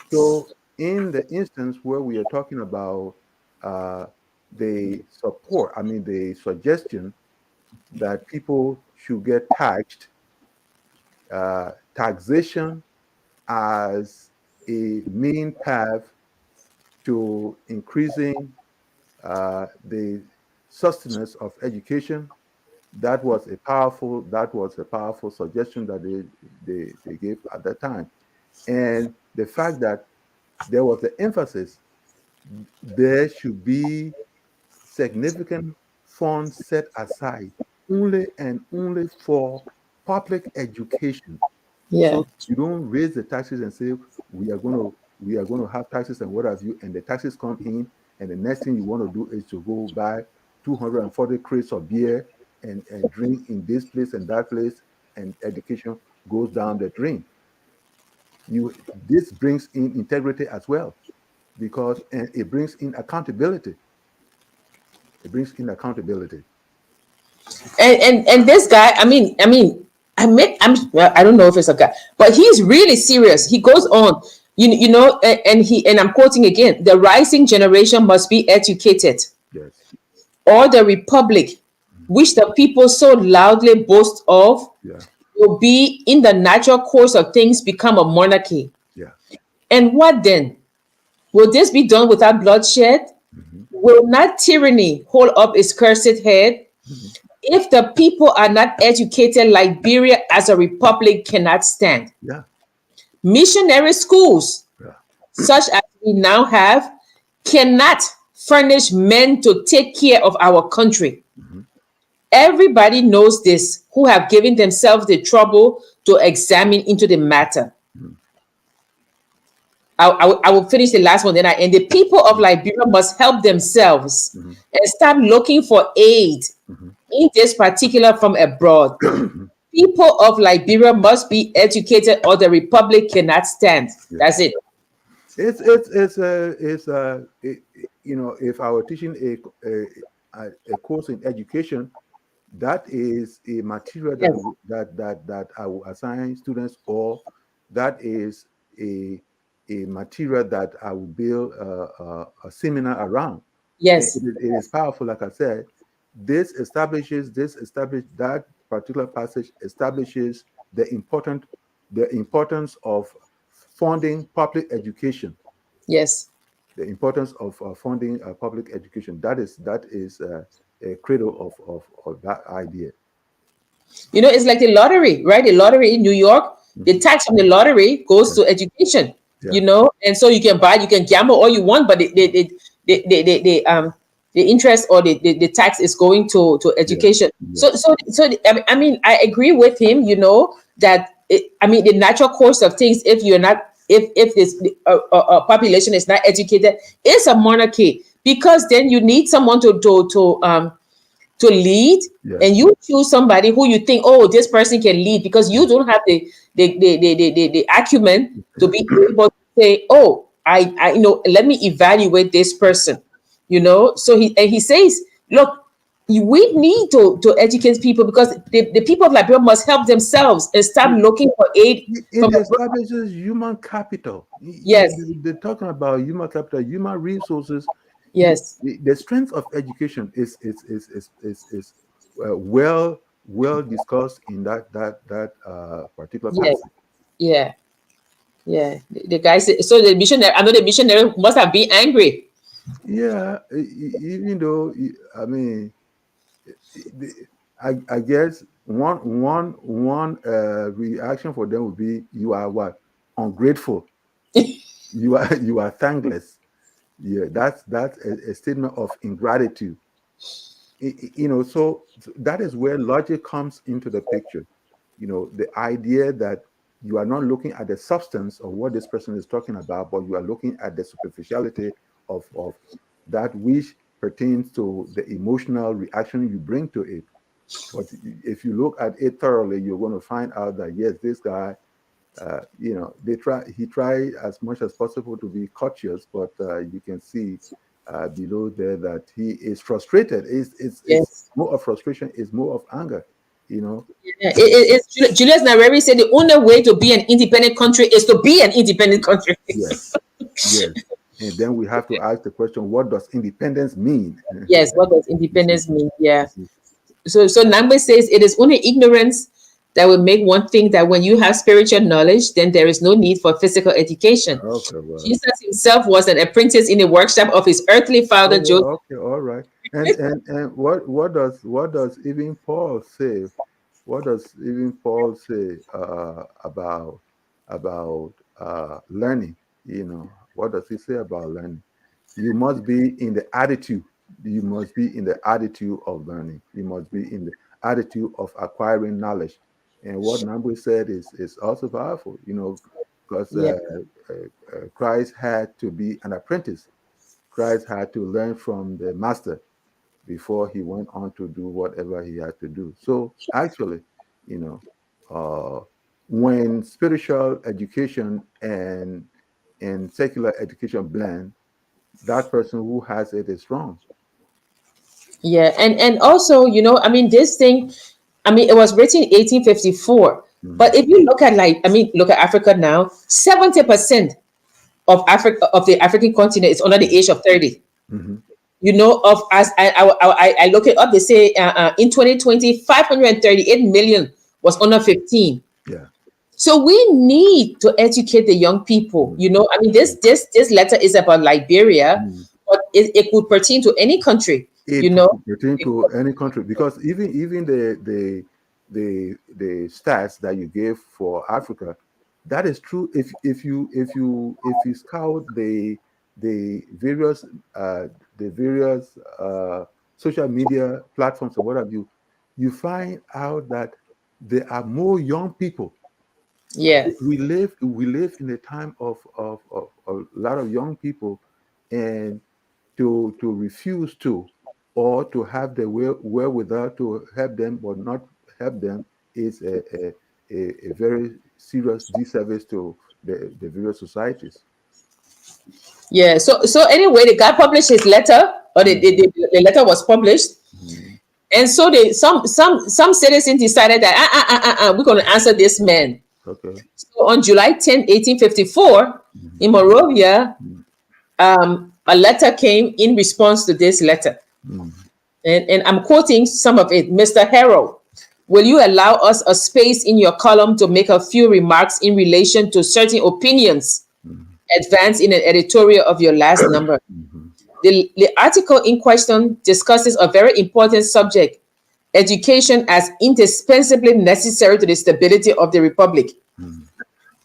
[SPEAKER 2] So in the instance where we are talking about uh, the support, I mean the suggestion that people should get taxed, taxation as a main path to increasing the sustenance of education, that was a powerful suggestion that they gave at that time. And the fact that there was the emphasis, there should be significant funds set aside only and only for public education.
[SPEAKER 1] Yeah.
[SPEAKER 2] So you don't raise the taxes and say we are going to have taxes and what have you, and the taxes come in, and the next thing you want to do is to go buy 240 crates of beer and drink in this place and that place, and education goes down the drain. This brings in integrity as well, because and it brings in accountability. It brings in accountability.
[SPEAKER 1] And this guy, well, I don't know if it's a guy, but he's really serious. He goes on, and I'm quoting again: the rising generation must be educated,
[SPEAKER 2] Yes.
[SPEAKER 1] or the republic, which the people so loudly boast of,
[SPEAKER 2] Yeah.
[SPEAKER 1] will be in the natural course of things become a monarchy.
[SPEAKER 2] Yeah.
[SPEAKER 1] And what then? Will this be done without bloodshed?
[SPEAKER 2] Hmm.
[SPEAKER 1] Will not tyranny hold up its cursed head?
[SPEAKER 2] Hmm.
[SPEAKER 1] If the people are not educated, Liberia as a republic cannot stand.
[SPEAKER 2] Yeah.
[SPEAKER 1] Missionary schools,
[SPEAKER 2] Yeah.
[SPEAKER 1] such as we now have, cannot furnish men to take care of our country.
[SPEAKER 2] Hmm.
[SPEAKER 1] Everybody knows this who have given themselves the trouble to examine into the matter.
[SPEAKER 2] Hmm.
[SPEAKER 1] I will finish the last one, then I end. The people of Liberia must help themselves
[SPEAKER 2] Hmm.
[SPEAKER 1] and stop looking for aid
[SPEAKER 2] Hmm.
[SPEAKER 1] in this particular from abroad. People of Liberia must be educated or the republic cannot stand.
[SPEAKER 2] Yeah.
[SPEAKER 1] That's it.
[SPEAKER 2] If I were teaching a course in education, that is a material
[SPEAKER 1] Yes.
[SPEAKER 2] that I will assign students, or that is a a material that I will build a seminar around.
[SPEAKER 1] Yes.
[SPEAKER 2] It is powerful, like I said. This establishes that particular passage establishes the important the importance of funding public education,
[SPEAKER 1] Yes.
[SPEAKER 2] the importance of funding public education. That is a cradle of that idea.
[SPEAKER 1] It's like the lottery, right? The lottery in New York, the
[SPEAKER 2] Mhm.
[SPEAKER 1] tax from the lottery goes
[SPEAKER 2] Yeah,
[SPEAKER 1] to education,
[SPEAKER 2] yeah,
[SPEAKER 1] and so you can gamble all you want, but the interest or the tax is going to
[SPEAKER 2] yeah,
[SPEAKER 1] education.
[SPEAKER 2] yeah,
[SPEAKER 1] I agree with him, that the natural course of things, if you're not, if this population is not educated, is a monarchy, because then you need someone to lead,
[SPEAKER 2] yeah,
[SPEAKER 1] and you choose somebody who you think, oh, this person can lead, because you don't have the acumen to
[SPEAKER 2] yeah.
[SPEAKER 1] be able to say, oh, I let me evaluate this person. So he says, look, we need to educate people, because the people of Liberia must help themselves and stop looking for aid from
[SPEAKER 2] It
[SPEAKER 1] abroad.
[SPEAKER 2] establishes human capital.
[SPEAKER 1] Yes.
[SPEAKER 2] They're talking about human capital, human resources.
[SPEAKER 1] Yes.
[SPEAKER 2] The strength of education is well discussed in that particular
[SPEAKER 1] Yes.
[SPEAKER 2] passage.
[SPEAKER 1] Yeah. Yeah. The guy said, so the missionary, I know the missionary must have been angry.
[SPEAKER 2] Yeah, even though I mean, the- I guess one reaction for them would be, you are what, ungrateful. You are thankless. Yeah, that's a statement of ingratitude. So that is where logic comes into the picture. The idea that you are not looking at the substance of what this person is talking about, but you are looking at the superficiality of that which pertains to the emotional reaction you bring to it. But if you look at it thoroughly, you're going to find out that yes, this guy, he tried as much as possible to be courteous, but you can see below there that he is frustrated. Is
[SPEAKER 1] Yes.
[SPEAKER 2] more of frustration, is more of anger. You know.
[SPEAKER 1] Yeah, Julius Nyerere said the only way to be an independent country is to be an independent country.
[SPEAKER 2] Yes, yes. And then we have to ask the question: what does independence mean?
[SPEAKER 1] Yes, what does
[SPEAKER 2] You see,
[SPEAKER 1] independence mean? Yeah.
[SPEAKER 2] you see.
[SPEAKER 1] So Nagbe says it is only ignorance that will make one think that when you have spiritual knowledge, then there is no need for physical education.
[SPEAKER 2] Okay, well.
[SPEAKER 1] Jesus himself was an apprentice in the workshop of his earthly
[SPEAKER 2] Oh,
[SPEAKER 1] father Joseph.
[SPEAKER 2] well, okay, all right. And what does even Paul say? What does even Paul say about learning? What does he say about learning? You must be in the attitude. You must be in the attitude of learning. You must be in the attitude of acquiring knowledge. And what Nambu said is also powerful. Because
[SPEAKER 1] Yeah.
[SPEAKER 2] Christ had to be an apprentice. Christ had to learn from the master before he went on to do whatever he had to do. So actually, you know, uh, when spiritual education and secular education blend, that person who has it is wrong.
[SPEAKER 1] Yeah, and also, I mean, this thing, I mean, it was written in 1854. But
[SPEAKER 2] Mhm.
[SPEAKER 1] if you look at, like, I mean, look at Africa now, 70% of Africa, of the African continent, is under the age of 30.
[SPEAKER 2] Mhm.
[SPEAKER 1] Of, as I look it up, they say in 2020, 538 million was under 15.
[SPEAKER 2] Yeah.
[SPEAKER 1] So we need to educate the young people.
[SPEAKER 2] Mhm.
[SPEAKER 1] I mean, this letter is about Liberia,
[SPEAKER 2] Mhm.
[SPEAKER 1] but it could pertain to any country. You
[SPEAKER 2] It
[SPEAKER 1] know,
[SPEAKER 2] pertain to any country, because even the stats that you gave for Africa, that is true. If you scout the various uh, the various social media platforms or what have you, you find out that there are more young people.
[SPEAKER 1] yeah.
[SPEAKER 2] We live in a time of a lot of young people, and to refuse to, or to have the wherewithal to help them but not help them, is a very serious disservice to the various societies.
[SPEAKER 1] Yeah. So anyway, the guy published his letter, or
[SPEAKER 2] Mhm.
[SPEAKER 1] the letter was published,
[SPEAKER 2] Mhm.
[SPEAKER 1] and so some citizens decided that we're going to answer this man.
[SPEAKER 2] Okay.
[SPEAKER 1] So on July 10th, 1854,
[SPEAKER 2] Mhm.
[SPEAKER 1] in Monrovia,
[SPEAKER 2] Mhm.
[SPEAKER 1] a letter came in response to this letter,
[SPEAKER 2] Mhm.
[SPEAKER 1] and I'm quoting some of it. Mr. Harold, will you allow us a space in your column to make a few remarks in relation to certain opinions
[SPEAKER 2] Mhm.
[SPEAKER 1] advanced in an editorial of your last number?
[SPEAKER 2] Mhm.
[SPEAKER 1] The article in question discusses a very important subject: education as indispensably necessary to the stability of the republic.
[SPEAKER 2] Mhm.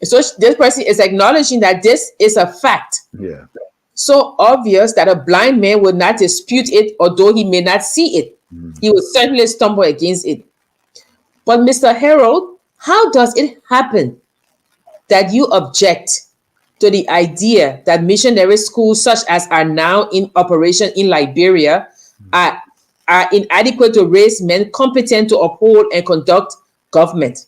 [SPEAKER 1] So this person is acknowledging that this is a fact,
[SPEAKER 2] Yeah.
[SPEAKER 1] so obvious that a blind man will not dispute it, although he may not see it.
[SPEAKER 2] Mhm.
[SPEAKER 1] He will certainly stumble against it. But Mr. Harold, how does it happen that you object to the idea that missionary schools such as are now in operation in Liberia are, are inadequate to raise men competent to uphold and conduct government?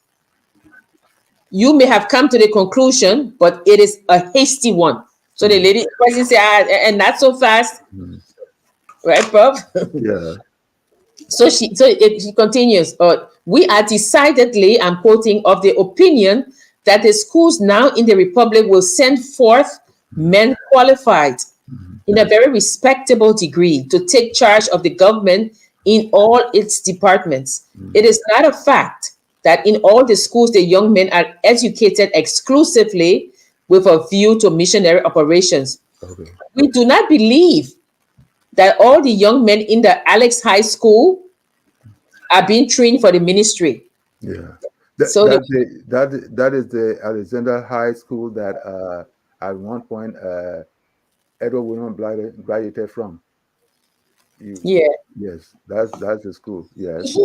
[SPEAKER 1] You may have come to the conclusion, but it is a hasty one. So the
[SPEAKER 2] Mhm.
[SPEAKER 1] lady person say, and not so fast,
[SPEAKER 2] Mhm.
[SPEAKER 1] right, Bob?
[SPEAKER 2] Yeah.
[SPEAKER 1] She continues, we are decidedly, I'm quoting, of the opinion that the schools now in the republic will send forth
[SPEAKER 2] Mhm.
[SPEAKER 1] men qualified
[SPEAKER 2] Mhm.
[SPEAKER 1] in a very respectable degree to take charge of the government in all its departments. It
[SPEAKER 2] Mhm.
[SPEAKER 1] is not a fact that in all the schools the young men are educated exclusively with a view to missionary operations.
[SPEAKER 2] Okay.
[SPEAKER 1] We do not believe that all the young men in the Alex High School are being trained for the ministry.
[SPEAKER 2] Yeah. That
[SPEAKER 1] So the
[SPEAKER 2] that the that is the Alexander High School that at one point Edward William graduated from. You,
[SPEAKER 1] yeah,
[SPEAKER 2] yes, that's the school. Yes.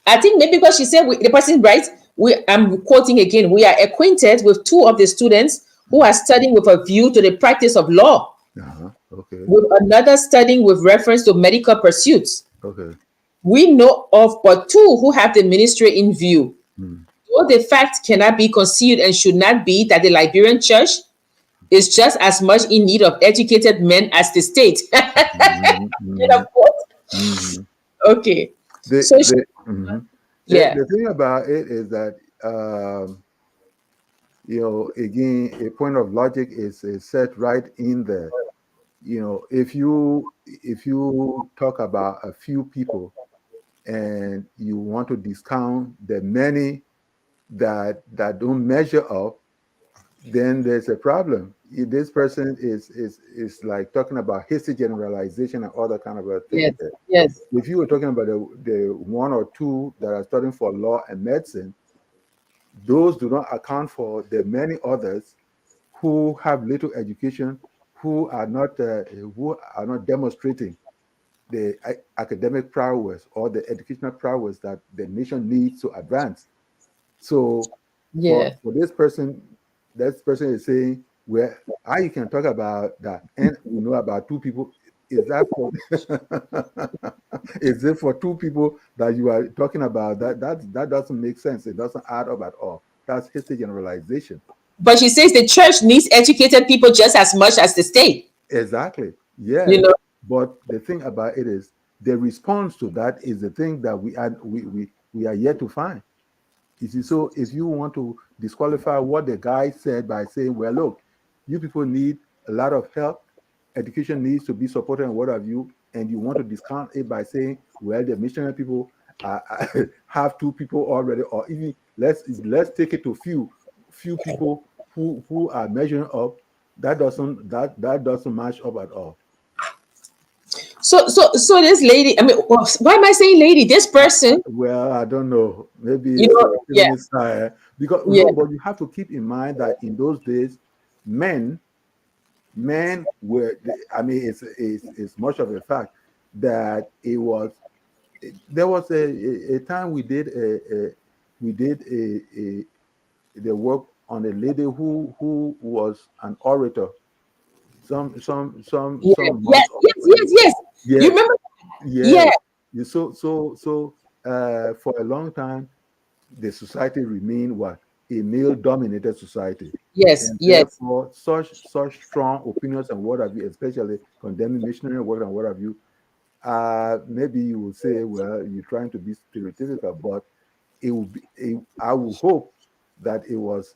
[SPEAKER 1] I think maybe because she said the person right. I'm quoting again. We are acquainted with two of the students who are studying with a view to the practice of law,
[SPEAKER 2] Uh-huh. Okay.
[SPEAKER 1] with another studying with reference to medical pursuits.
[SPEAKER 2] Okay.
[SPEAKER 1] We know of but two who have the ministry in view.
[SPEAKER 2] Mm.
[SPEAKER 1] Though the fact cannot be concealed and should not be that the Liberian church is just as much in need of educated men as the state.
[SPEAKER 2] Mhm.
[SPEAKER 1] End of
[SPEAKER 2] Mhm.
[SPEAKER 1] quote.
[SPEAKER 2] Mhm.
[SPEAKER 1] Okay.
[SPEAKER 2] The
[SPEAKER 1] So
[SPEAKER 2] the mhm.
[SPEAKER 1] yeah,
[SPEAKER 2] The thing about it is that again, a point of logic is set right in there. If you talk about a few people and you want to discount the many that don't measure up, then there's a problem. This person is like talking about hasty generalization and other kind of a
[SPEAKER 1] yes,
[SPEAKER 2] thing there.
[SPEAKER 1] yes,
[SPEAKER 2] If you were talking about the one or two that are studying for law and medicine, those do not account for the many others who have little education, who are not demonstrating the academic prowess or the educational prowess that the nation needs to advance. So for
[SPEAKER 1] yeah.
[SPEAKER 2] this person is saying, well, I can talk about that, and we know about two people. Is that for is it for two people that you are talking about? That doesn't make sense. It doesn't add up at all. That's hasty generalization.
[SPEAKER 1] But she says the church needs educated people just as much as the state.
[SPEAKER 2] Exactly.
[SPEAKER 1] You
[SPEAKER 2] Yes.
[SPEAKER 1] know,
[SPEAKER 2] But the thing about it is, the response to that is the thing that we are yet to find. You see, so if you want to disqualify what the guy said by saying, well, look, you people need a lot of help, education needs to be supported and what have you, and you want to discount it by saying, well, the missionary people have two people already, or even let's take it to few people who are measuring up. That doesn't match up at all.
[SPEAKER 1] So this lady, I mean, why am I saying lady? This person,
[SPEAKER 2] Well, I don't know. Maybe
[SPEAKER 1] you
[SPEAKER 2] it's
[SPEAKER 1] know,
[SPEAKER 2] a
[SPEAKER 1] yeah,
[SPEAKER 2] feminist side because
[SPEAKER 1] yeah,
[SPEAKER 2] no, but you have to keep in mind that in those days, men were. I mean, it's much of a fact that it was. There was a time we did the work on a lady who was an orator.
[SPEAKER 1] yeah,
[SPEAKER 2] Some
[SPEAKER 1] yes,
[SPEAKER 2] months.
[SPEAKER 1] yes, yes, yes. You
[SPEAKER 2] Yes,
[SPEAKER 1] remember?
[SPEAKER 2] yes.
[SPEAKER 1] Yeah,
[SPEAKER 2] So for a long time the society remained what a male-dominated society,
[SPEAKER 1] yes,
[SPEAKER 2] and
[SPEAKER 1] yes.
[SPEAKER 2] therefore such strong opinions and what have you, especially condemning missionary work and what have you. Maybe you will say, well, you're trying to be stereotypical, but it would be. I would hope that it was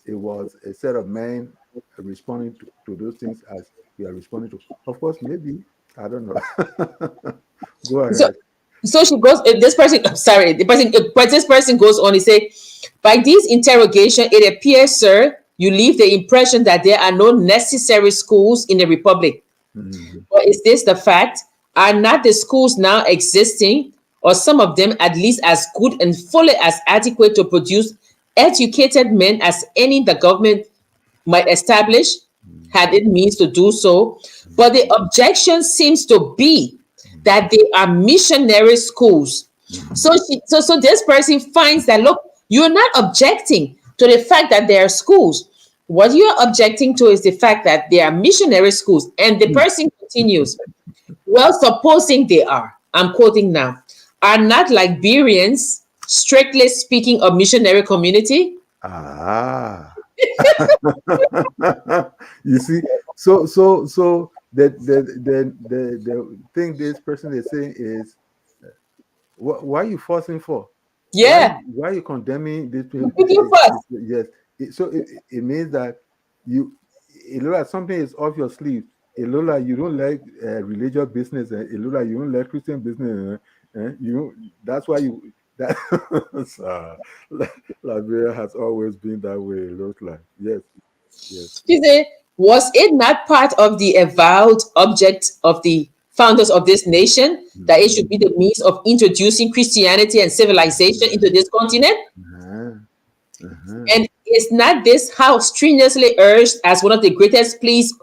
[SPEAKER 2] a set of men responding to those things as we are responding to. Of course, maybe I don't know. Go
[SPEAKER 1] So
[SPEAKER 2] ahead.
[SPEAKER 1] so she goes. This person, I'm sorry, the person, but this person goes on. He say, by this interrogation, it appears, sir, you leave the impression that there are no necessary schools in the republic.
[SPEAKER 2] Mhm.
[SPEAKER 1] Or is this the fact? Are not the schools now existing, or some of them at least as good and fully as adequate to produce educated men as any the government might establish, had it means to do so? But the objection seems to be that they are missionary schools. So
[SPEAKER 2] Mhm.
[SPEAKER 1] so this person finds that, look, you're not objecting to the fact that there are schools. What you are objecting to is the fact that there are missionary schools. And the person continues, well, supposing they are, I'm quoting now, are not Liberians, strictly speaking, a missionary community?
[SPEAKER 2] Ah. You see, so the thing this person is saying is, why are you forcing for?
[SPEAKER 1] Yeah,
[SPEAKER 2] Why are you condemning this?
[SPEAKER 1] picking first.
[SPEAKER 2] Yes. It means that you it look like something is off your sleeve. It look like you don't like religious business. It look like you don't like Christian business. You don't, that's why you that uh, Liberia has always been that way. It looks like yes, yes.
[SPEAKER 1] She said, was it not part of the avowed object of the founders of this nation that it
[SPEAKER 2] Mhm.
[SPEAKER 1] should be the means of introducing Christianity and civilization into this continent?
[SPEAKER 2] Uh-huh. Uh-huh.
[SPEAKER 1] And is not this how strenuously urged as one of the greatest pleas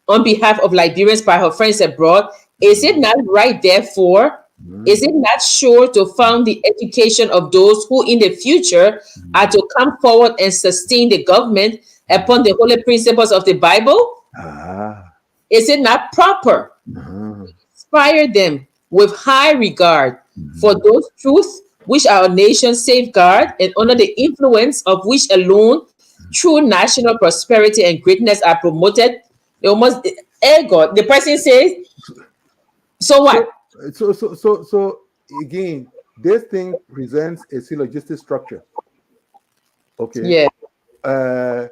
[SPEAKER 1] on behalf of Liberians by her friends abroad? Is it not right, therefore? Is it not sure to found the education of those who in the future are
[SPEAKER 2] Mhm.
[SPEAKER 1] to come forward and sustain the government upon the holy principles of the Bible?
[SPEAKER 2] Ah.
[SPEAKER 1] Is it not proper
[SPEAKER 2] Uh-huh.
[SPEAKER 1] inspire them with high regard for
[SPEAKER 2] Mhm.
[SPEAKER 1] those truths which our nation safeguard and under the influence of which alone true national prosperity and greatness are promoted? They almost, ego. The person says, so
[SPEAKER 2] So,
[SPEAKER 1] what?
[SPEAKER 2] so again, this thing presents a syllogistic structure. Okay.
[SPEAKER 1] Yeah,
[SPEAKER 2] Uh,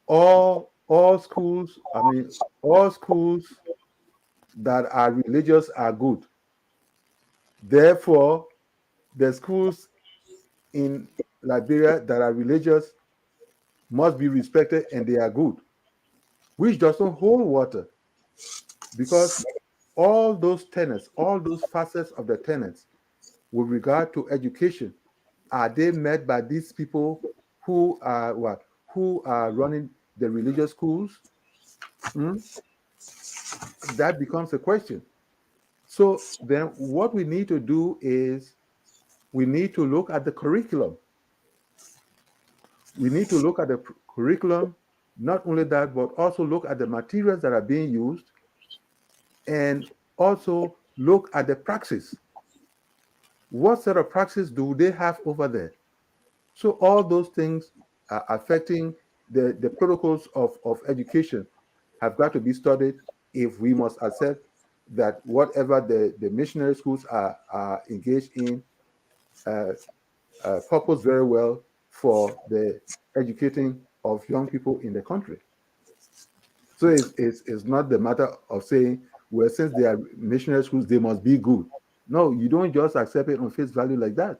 [SPEAKER 2] all schools. I mean, all schools that are religious are good. Therefore, the schools in Liberia that are religious must be respected, and they are good, which doesn't hold water because all those tenets, all those facets of the tenets with regard to education, are they met by these people who are what? Who are running the religious schools? Hmm? That becomes a question. So then, what we need to do is we need to look at the curriculum. We need to look at the curriculum. Not only that, but also look at the materials that are being used, and also look at the praxis. What set of praxis do they have over there? So all those things are affecting the protocols of education have got to be studied if we must accept that whatever the missionary schools are engaged in uh, purpose very well for the educating of young people in the country. So it's not the matter of saying, well, since they are missionary schools, they must be good. No, you don't just accept it on face value like that.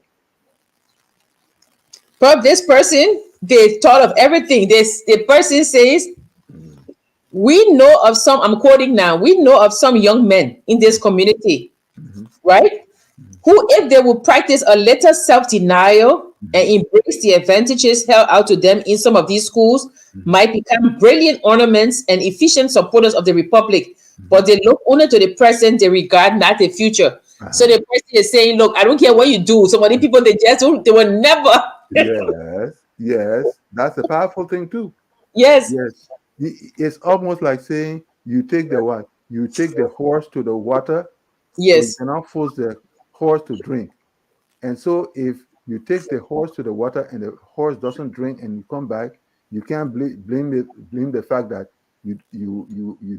[SPEAKER 1] But this person, they thought of everything. The person says, we know of some, I'm quoting now, we know of some young men in this community,
[SPEAKER 2] Mm-hmm.
[SPEAKER 1] right? Who, if they would practice a little self-denial and embrace the advantages held out to them in some of these schools, might become brilliant ornaments and efficient supporters of the republic. But they look only to the present, they regard not the future. So the person is saying, look, I don't care what you do. So many people, they will never.
[SPEAKER 2] Yes, that's a powerful thing too.
[SPEAKER 1] Yes,
[SPEAKER 2] Yes, it's almost like saying you take the what? You take the horse to the water, but you
[SPEAKER 1] yes.
[SPEAKER 2] cannot force the horse to drink. And so, if you take the horse to the water and the horse doesn't drink, and you come back, you can't blame the fact that you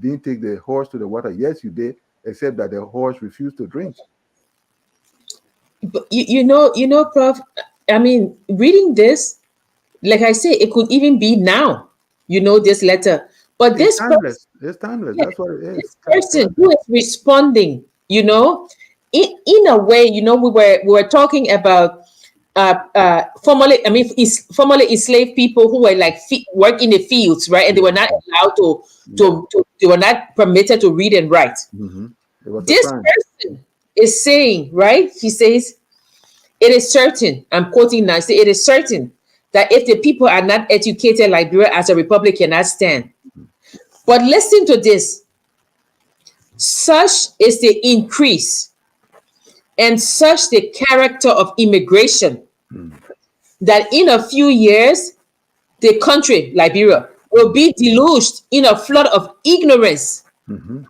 [SPEAKER 2] didn't take the horse to the water. Yes, you did, except that the horse refused to drink.
[SPEAKER 1] But Prof, I mean, reading this, like I say, it could even be now, this letter. But
[SPEAKER 2] It's
[SPEAKER 1] this person,
[SPEAKER 2] timeless. It's timeless.
[SPEAKER 1] yeah,
[SPEAKER 2] That's what it is.
[SPEAKER 1] this person who is responding, in a way, we were talking about formerly enslaved people who were like work in the fields, right? And they were not allowed
[SPEAKER 2] Yeah.
[SPEAKER 1] they were not permitted to read and write.
[SPEAKER 2] Mm-hmm. It was a
[SPEAKER 1] This
[SPEAKER 2] crime.
[SPEAKER 1] person is saying, right? He says, it is certain, I'm quoting now, say, it is certain that if the people are not educated, Liberia as a republic cannot stand. But listen to this. Such is the increase and such the character of immigration that in a few years, the country, Liberia, will be deluged in a flood of ignorance,
[SPEAKER 2] Mm-hmm.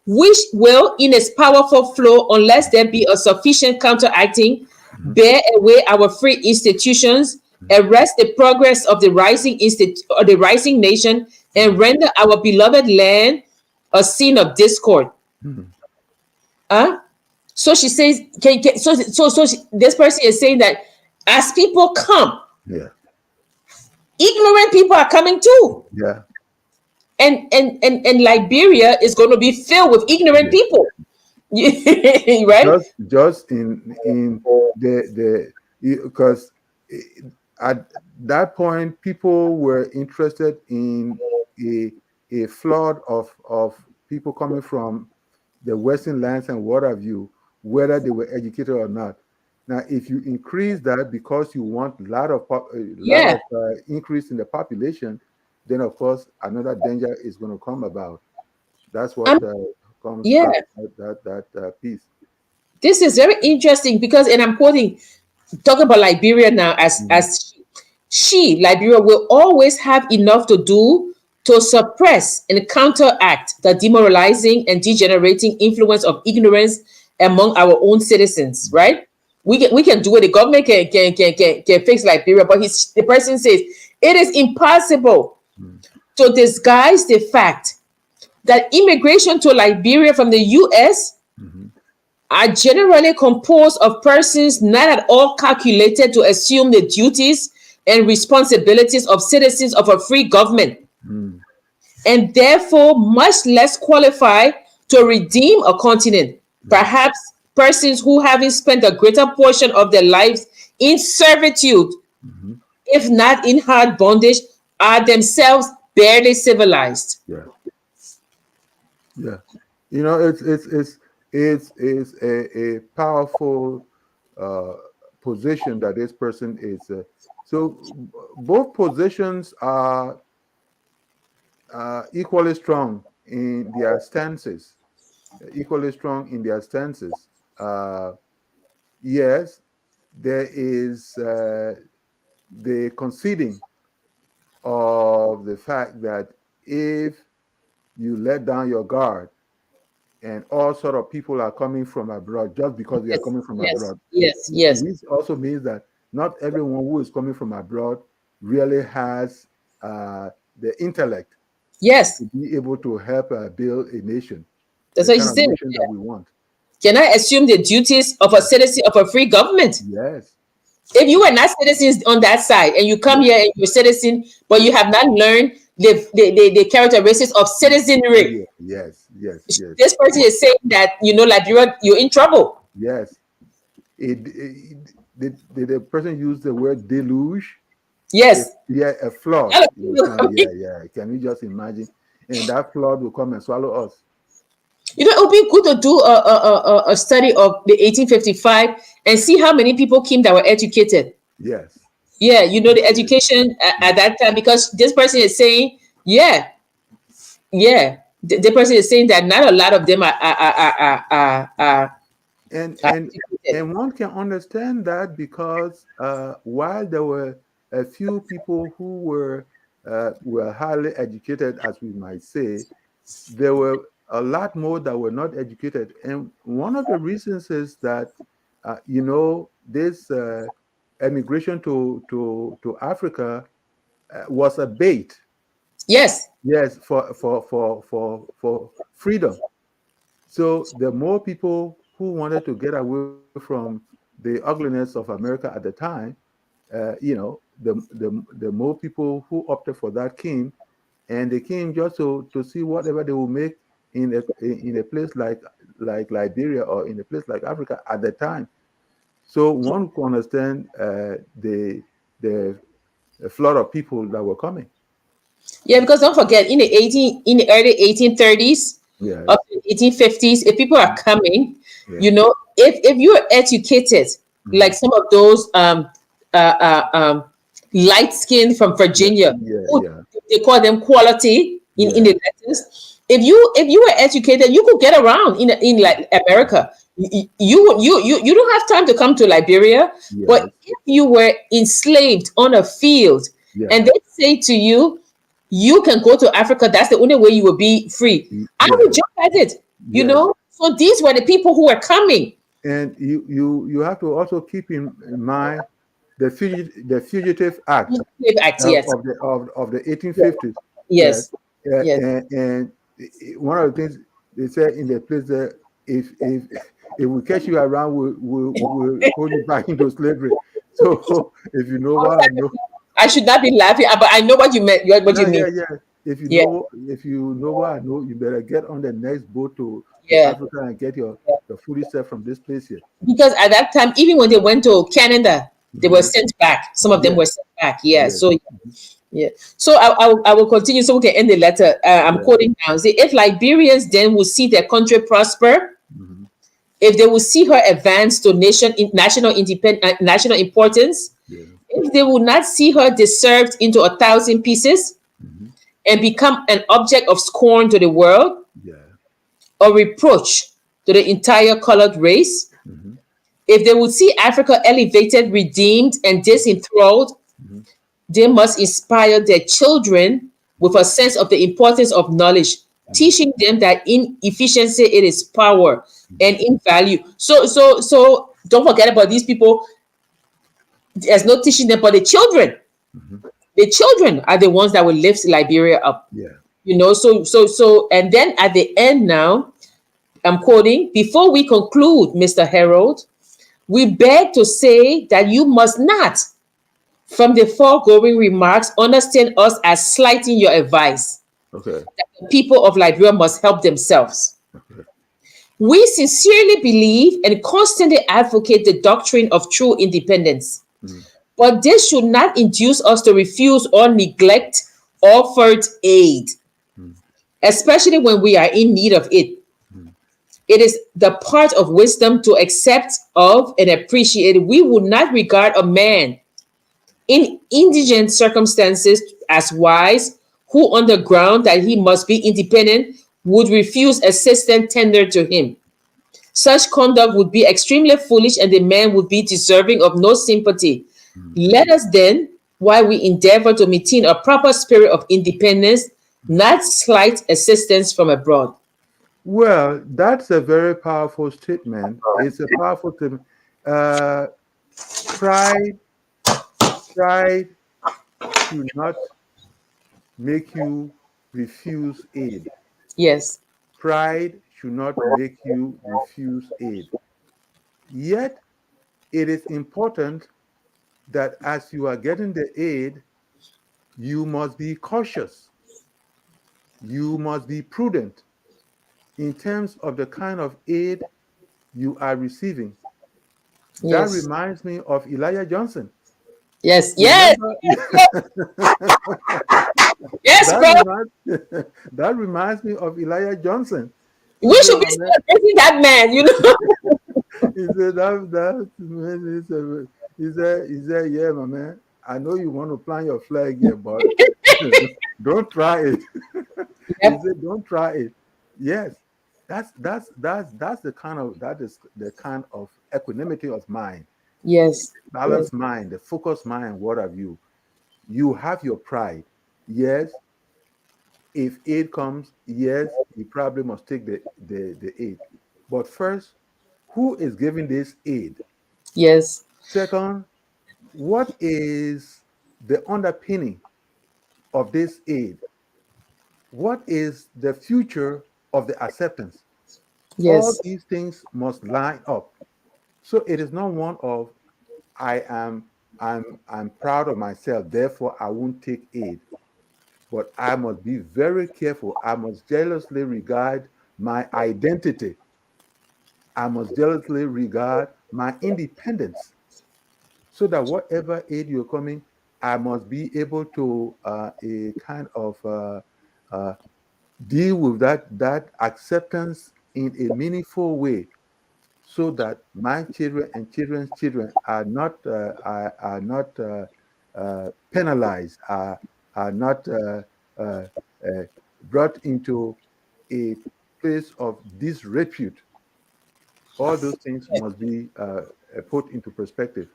[SPEAKER 1] which will, in its powerful flow, unless there be a sufficient counteracting, bear away our free institutions, arrest the progress of the rising nation, and render our beloved land a scene of discord.
[SPEAKER 2] Mm-hmm.
[SPEAKER 1] Huh? So she says, this person is saying that as people come,
[SPEAKER 2] Yeah.
[SPEAKER 1] ignorant people are coming too.
[SPEAKER 2] Yeah.
[SPEAKER 1] And Liberia is going to be filled with ignorant
[SPEAKER 2] Yeah.
[SPEAKER 1] people. Right?
[SPEAKER 2] Just in the because at that point people were interested in a flood of people coming from the western lands and what have you, whether they were educated or not. Now, if you increase that because you want
[SPEAKER 1] Yeah.
[SPEAKER 2] increase in the population, then of course another danger is going to come about. That's what
[SPEAKER 1] Um,
[SPEAKER 2] comes
[SPEAKER 1] yeah.
[SPEAKER 2] out of that piece.
[SPEAKER 1] This is very interesting because, and I'm quoting, talking about Liberia now, as Liberia will always have enough to do to suppress and counteract the demoralizing and degenerating influence of ignorance among our own citizens, right? We can do it. The government can fix Liberia, but the person says it is impossible
[SPEAKER 2] Mm.
[SPEAKER 1] to disguise the fact that immigration to Liberia from the US
[SPEAKER 2] Mhm.
[SPEAKER 1] are generally composed of persons not at all calculated to assume the duties and responsibilities of citizens of a free government,
[SPEAKER 2] Mm.
[SPEAKER 1] and therefore much less qualified to redeem a continent.
[SPEAKER 2] Yeah.
[SPEAKER 1] Perhaps persons who, having spent a greater portion of their lives in servitude,
[SPEAKER 2] Mhm.
[SPEAKER 1] if not in hard bondage, are themselves barely civilized.
[SPEAKER 2] Yeah. Yeah. You know, it's a powerful uh, position that this person is. Both positions are equally strong in their stances. Equally strong in their stances. Yes, there is the conceding of the fact that if you let down your guard and all sort of people are coming from abroad just because they are
[SPEAKER 1] Yes,
[SPEAKER 2] coming from
[SPEAKER 1] yes,
[SPEAKER 2] abroad,
[SPEAKER 1] yes, yes,
[SPEAKER 2] this also means that not everyone who is coming from abroad really has the intellect
[SPEAKER 1] yes.
[SPEAKER 2] to be able to help build a nation.
[SPEAKER 1] That's
[SPEAKER 2] the
[SPEAKER 1] what
[SPEAKER 2] kind
[SPEAKER 1] she's
[SPEAKER 2] of
[SPEAKER 1] saying.
[SPEAKER 2] nation that we want.
[SPEAKER 1] Can I assume the duties of a citizen of a free government?
[SPEAKER 2] Yes.
[SPEAKER 1] If you were not citizens on that side and you come
[SPEAKER 2] Yes.
[SPEAKER 1] here and you're a citizen, but you have not learned the characteristics of citizenry,
[SPEAKER 2] Yeah. Yes. Yes. Yes.
[SPEAKER 1] this person is saying that, Liberia, you're in trouble.
[SPEAKER 2] Yes. Did the person use the word deluge? If,
[SPEAKER 1] Yes.
[SPEAKER 2] yeah, a flood.
[SPEAKER 1] A lot of
[SPEAKER 2] You
[SPEAKER 1] people
[SPEAKER 2] understand?
[SPEAKER 1] coming.
[SPEAKER 2] Yeah, yeah. Can you just imagine? And that flood will come and swallow us.
[SPEAKER 1] It would be good to do a study of the 1855 and see how many people came that were educated.
[SPEAKER 2] Yes.
[SPEAKER 1] Yeah, the
[SPEAKER 2] Yes.
[SPEAKER 1] education at that time, because this person is saying, yeah, yeah, the person is saying that not a lot of them
[SPEAKER 2] And
[SPEAKER 1] are
[SPEAKER 2] and
[SPEAKER 1] educated.
[SPEAKER 2] and one can understand that because while there were a few people who were highly educated, as we might say, there were a lot more that were not educated. And one of the reasons is that this emigration to Africa was a bait.
[SPEAKER 1] Yes,
[SPEAKER 2] Yes, for freedom. So the more people who wanted to get away from the ugliness of America at the time, the more people who opted for that came, and they came just to see whatever they will make in a place like Liberia or in a place like Africa at the time. So one can understand the flood of people that were coming.
[SPEAKER 1] yeah, because don't forget, in the early 1830s, of
[SPEAKER 2] Yes.
[SPEAKER 1] the 1850s, if people are coming,
[SPEAKER 2] Yeah.
[SPEAKER 1] if you are educated, like
[SPEAKER 2] Mhm.
[SPEAKER 1] some of those light skin from
[SPEAKER 2] Yeah.
[SPEAKER 1] Virginia,
[SPEAKER 2] Yeah.
[SPEAKER 1] who
[SPEAKER 2] Yeah.
[SPEAKER 1] they call them quality in
[SPEAKER 2] Yeah.
[SPEAKER 1] the letters. If you were educated, you could get around in like America. You don't have time to come to Liberia, but
[SPEAKER 2] Yes.
[SPEAKER 1] if you were enslaved on a field
[SPEAKER 2] Yeah.
[SPEAKER 1] and they say to you, you can go to Africa, that's the only way you will be free, I
[SPEAKER 2] Yeah.
[SPEAKER 1] would jump at it.
[SPEAKER 2] Yes.
[SPEAKER 1] So these were the people who were coming.
[SPEAKER 2] And you have to also keep in mind the Fugitive Act
[SPEAKER 1] Slave Act, yes.
[SPEAKER 2] of the
[SPEAKER 1] Yes.
[SPEAKER 2] 1850s. Yes.
[SPEAKER 1] Yes. Yes.
[SPEAKER 2] And one of the things they said in the place there, if we catch you around, we'll hold you back into slavery. So if you know what I know,
[SPEAKER 1] I should not be laughing, but I know what you meant. What
[SPEAKER 2] no,
[SPEAKER 1] you mean?
[SPEAKER 2] yeah, yeah.
[SPEAKER 1] Yeah.
[SPEAKER 2] If you know what I know, you better get on the next boat to
[SPEAKER 1] Yeah.
[SPEAKER 2] Africa and get your food stuff from this place here.
[SPEAKER 1] Because at that time, even when they went to Canada, they were
[SPEAKER 2] Hmm.
[SPEAKER 1] sent back. Some of them
[SPEAKER 2] Yes,
[SPEAKER 1] were sent back. Yeah.
[SPEAKER 2] yes,
[SPEAKER 1] So yeah. So I will continue so we can end the letter. I'm
[SPEAKER 2] yeah.
[SPEAKER 1] quoting now. Say, if Liberians then will see their country prosper,
[SPEAKER 2] Hmm.
[SPEAKER 1] if they will see her advance to national importance,
[SPEAKER 2] Yeah.
[SPEAKER 1] if they will not see her dissolved into 1,000 pieces
[SPEAKER 2] Hmm.
[SPEAKER 1] and become an object of scorn to the world
[SPEAKER 2] Yeah.
[SPEAKER 1] or reproach to the entire colored race,
[SPEAKER 2] Hmm.
[SPEAKER 1] if they would see Africa elevated, redeemed, and disenthralled,
[SPEAKER 2] Hmm.
[SPEAKER 1] they must inspire their children with a sense of the importance of knowledge,
[SPEAKER 2] Hmm.
[SPEAKER 1] teaching them that in efficiency it is power and in value. So don't forget about these people. There's no teaching them, but the children.
[SPEAKER 2] Hmm.
[SPEAKER 1] The children are the ones that will lift Liberia up.
[SPEAKER 2] Yeah.
[SPEAKER 1] So, and then at the end now, I'm quoting, before we conclude, Mr. Harold, we beg to say that you must not, from the foregoing remarks, understand us as slighting your advice.
[SPEAKER 2] Okay.
[SPEAKER 1] The people of Liberia must help themselves.
[SPEAKER 2] Okay.
[SPEAKER 1] We sincerely believe and constantly advocate the doctrine of true independence.
[SPEAKER 2] Mm.
[SPEAKER 1] But this should not induce us to refuse or neglect offered aid,
[SPEAKER 2] Mm.
[SPEAKER 1] especially when we are in need of it.
[SPEAKER 2] Mm.
[SPEAKER 1] It is the part of wisdom to accept of and appreciate. We would not regard a man in indigent circumstances as wise, who on the ground that he must be independent would refuse assistance tendered to him. Such conduct would be extremely foolish and the man would be deserving of no sympathy.
[SPEAKER 2] Mm.
[SPEAKER 1] Let us then, while we endeavor to maintain a proper spirit of independence, not slight assistance from abroad.
[SPEAKER 2] Well, that's a very powerful statement. It's a powerful statement. Uh, pride, pride should not make you refuse aid.
[SPEAKER 1] Yes.
[SPEAKER 2] Pride should not make you refuse aid. Yet, it is important that as you are getting the aid, you must be cautious. You must be prudent in terms of the kind of aid you are receiving. That
[SPEAKER 1] Yes.
[SPEAKER 2] reminds me of Elijah Johnson.
[SPEAKER 1] Yes.
[SPEAKER 2] You
[SPEAKER 1] Yes.
[SPEAKER 2] remember?
[SPEAKER 1] Yes,
[SPEAKER 2] that
[SPEAKER 1] bro.
[SPEAKER 2] reminds that reminds me of Elijah Johnson. He
[SPEAKER 1] We
[SPEAKER 2] said,
[SPEAKER 1] should be
[SPEAKER 2] "My man,"
[SPEAKER 1] celebrating that man, you know.
[SPEAKER 2] he said, that man, he said, yeah, my man. I know you want to plant your flag here, but don't try it. He
[SPEAKER 1] Yep.
[SPEAKER 2] said, don't try it. Yes, that's the kind of that is the kind of equanimity of mind,
[SPEAKER 1] Yes. Yes.
[SPEAKER 2] balanced mind, the focused mind. What have you? You have your pride. Yes, if aid comes, yes, you probably must take the aid. But first, who is giving this aid?
[SPEAKER 1] Yes.
[SPEAKER 2] Second, what is the underpinning of this aid? What is the future of the acceptance? All
[SPEAKER 1] Yes.
[SPEAKER 2] these things must line up. So it is not one of I am I'm proud of myself, therefore I won't take aid. But I must be very careful. I must jealously regard my identity. I must jealously regard my independence so that whatever aid you're coming, I must be able to a kind of uh, deal with that acceptance in a meaningful way, so that my children and children's children are not penalized, are not uh, uh, brought into a place of disrepute. All those things must be put into perspective.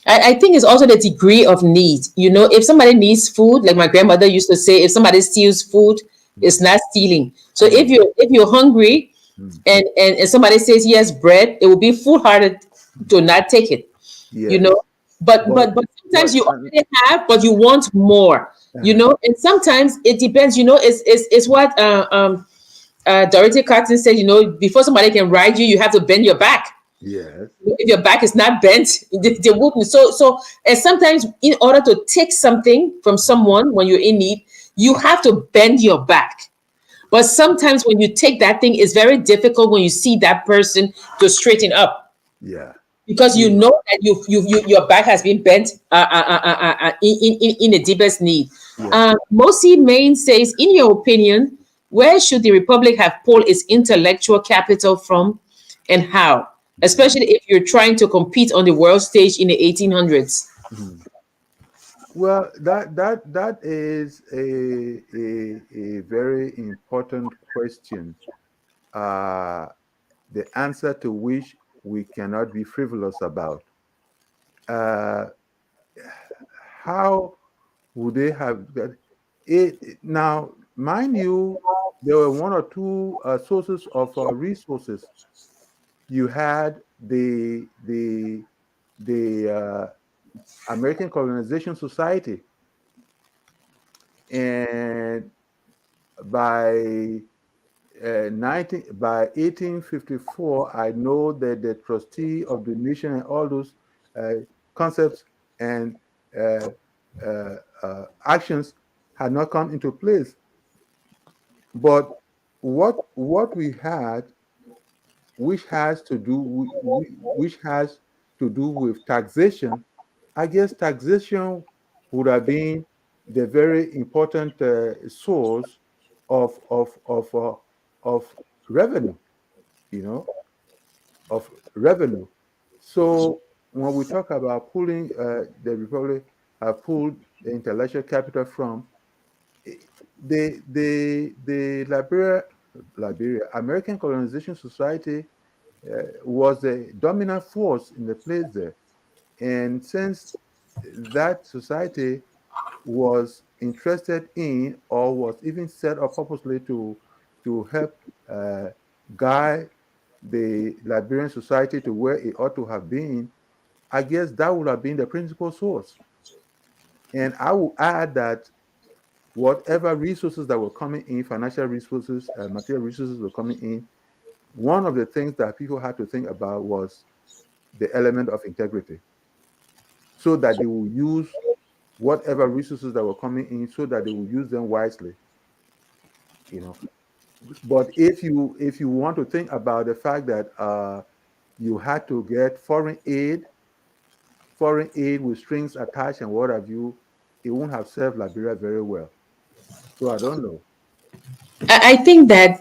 [SPEAKER 1] I think it's also the degree of need. You know, if somebody needs food, like my grandmother used to say, if somebody steals food,
[SPEAKER 2] Mm,
[SPEAKER 1] it's not stealing. So
[SPEAKER 2] mm,
[SPEAKER 1] if you're hungry
[SPEAKER 2] mm.
[SPEAKER 1] and somebody says yes, bread, it will be foolhardy to not take it. You know,
[SPEAKER 2] Yes,
[SPEAKER 1] but
[SPEAKER 2] but
[SPEAKER 1] but but sometimes
[SPEAKER 2] but
[SPEAKER 1] you already have, but you want more. You
[SPEAKER 2] uh,
[SPEAKER 1] know, and sometimes it depends. You know, it's what Dorothy Carton said. You know, before somebody can ride you, you have to bend your back.
[SPEAKER 2] yes,
[SPEAKER 1] If your back is not bent, they wouldn't. So and sometimes in order to take something from someone when you're in need, you have to bend your back. But sometimes when you take that thing, it's very difficult when you see that person to straighten up
[SPEAKER 2] yeah,
[SPEAKER 1] because you
[SPEAKER 2] you
[SPEAKER 1] know that your back has been bent in the deepest need.
[SPEAKER 2] yeah.
[SPEAKER 1] Mosi Main says, in your opinion, where should the republic have pulled its intellectual capital from and how?
[SPEAKER 2] Mhm,
[SPEAKER 1] Especially if you're trying to compete on the world stage in the 1800s.
[SPEAKER 2] mhm. Well, that is a very important question. Uh, the answer to which we cannot be frivolous about. Uh, how would they have got it? Now, mind you, there were one or two sources of resources. You had the American Colonization Society, and by 1854, I know that the trustee of the nation and all those uh, concepts and uh, actions had not come into place. But what we had, which has to do which has to do with taxation, I guess taxation would have been the very important source of of revenue, you know, of revenue. So when we talk about pulling the republic pulled the intellectual capital from the Liberia American Colonization Society was a dominant force in the place there. And since that society was interested in or was even set up purposely to help uh, guide the Liberian society to where it ought to have been, I guess that would have been the principal source. And I will add that whatever resources that were coming in, financial resources, material resources were coming in, one of the things that people had to think about was the element of integrity, so that they will use whatever resources that were coming in, so that they will use them wisely. You know, but if you want to think about the fact that you had to get foreign aid with strings attached and what have you, it won't have served Liberia very well. So I don't know.
[SPEAKER 1] I think that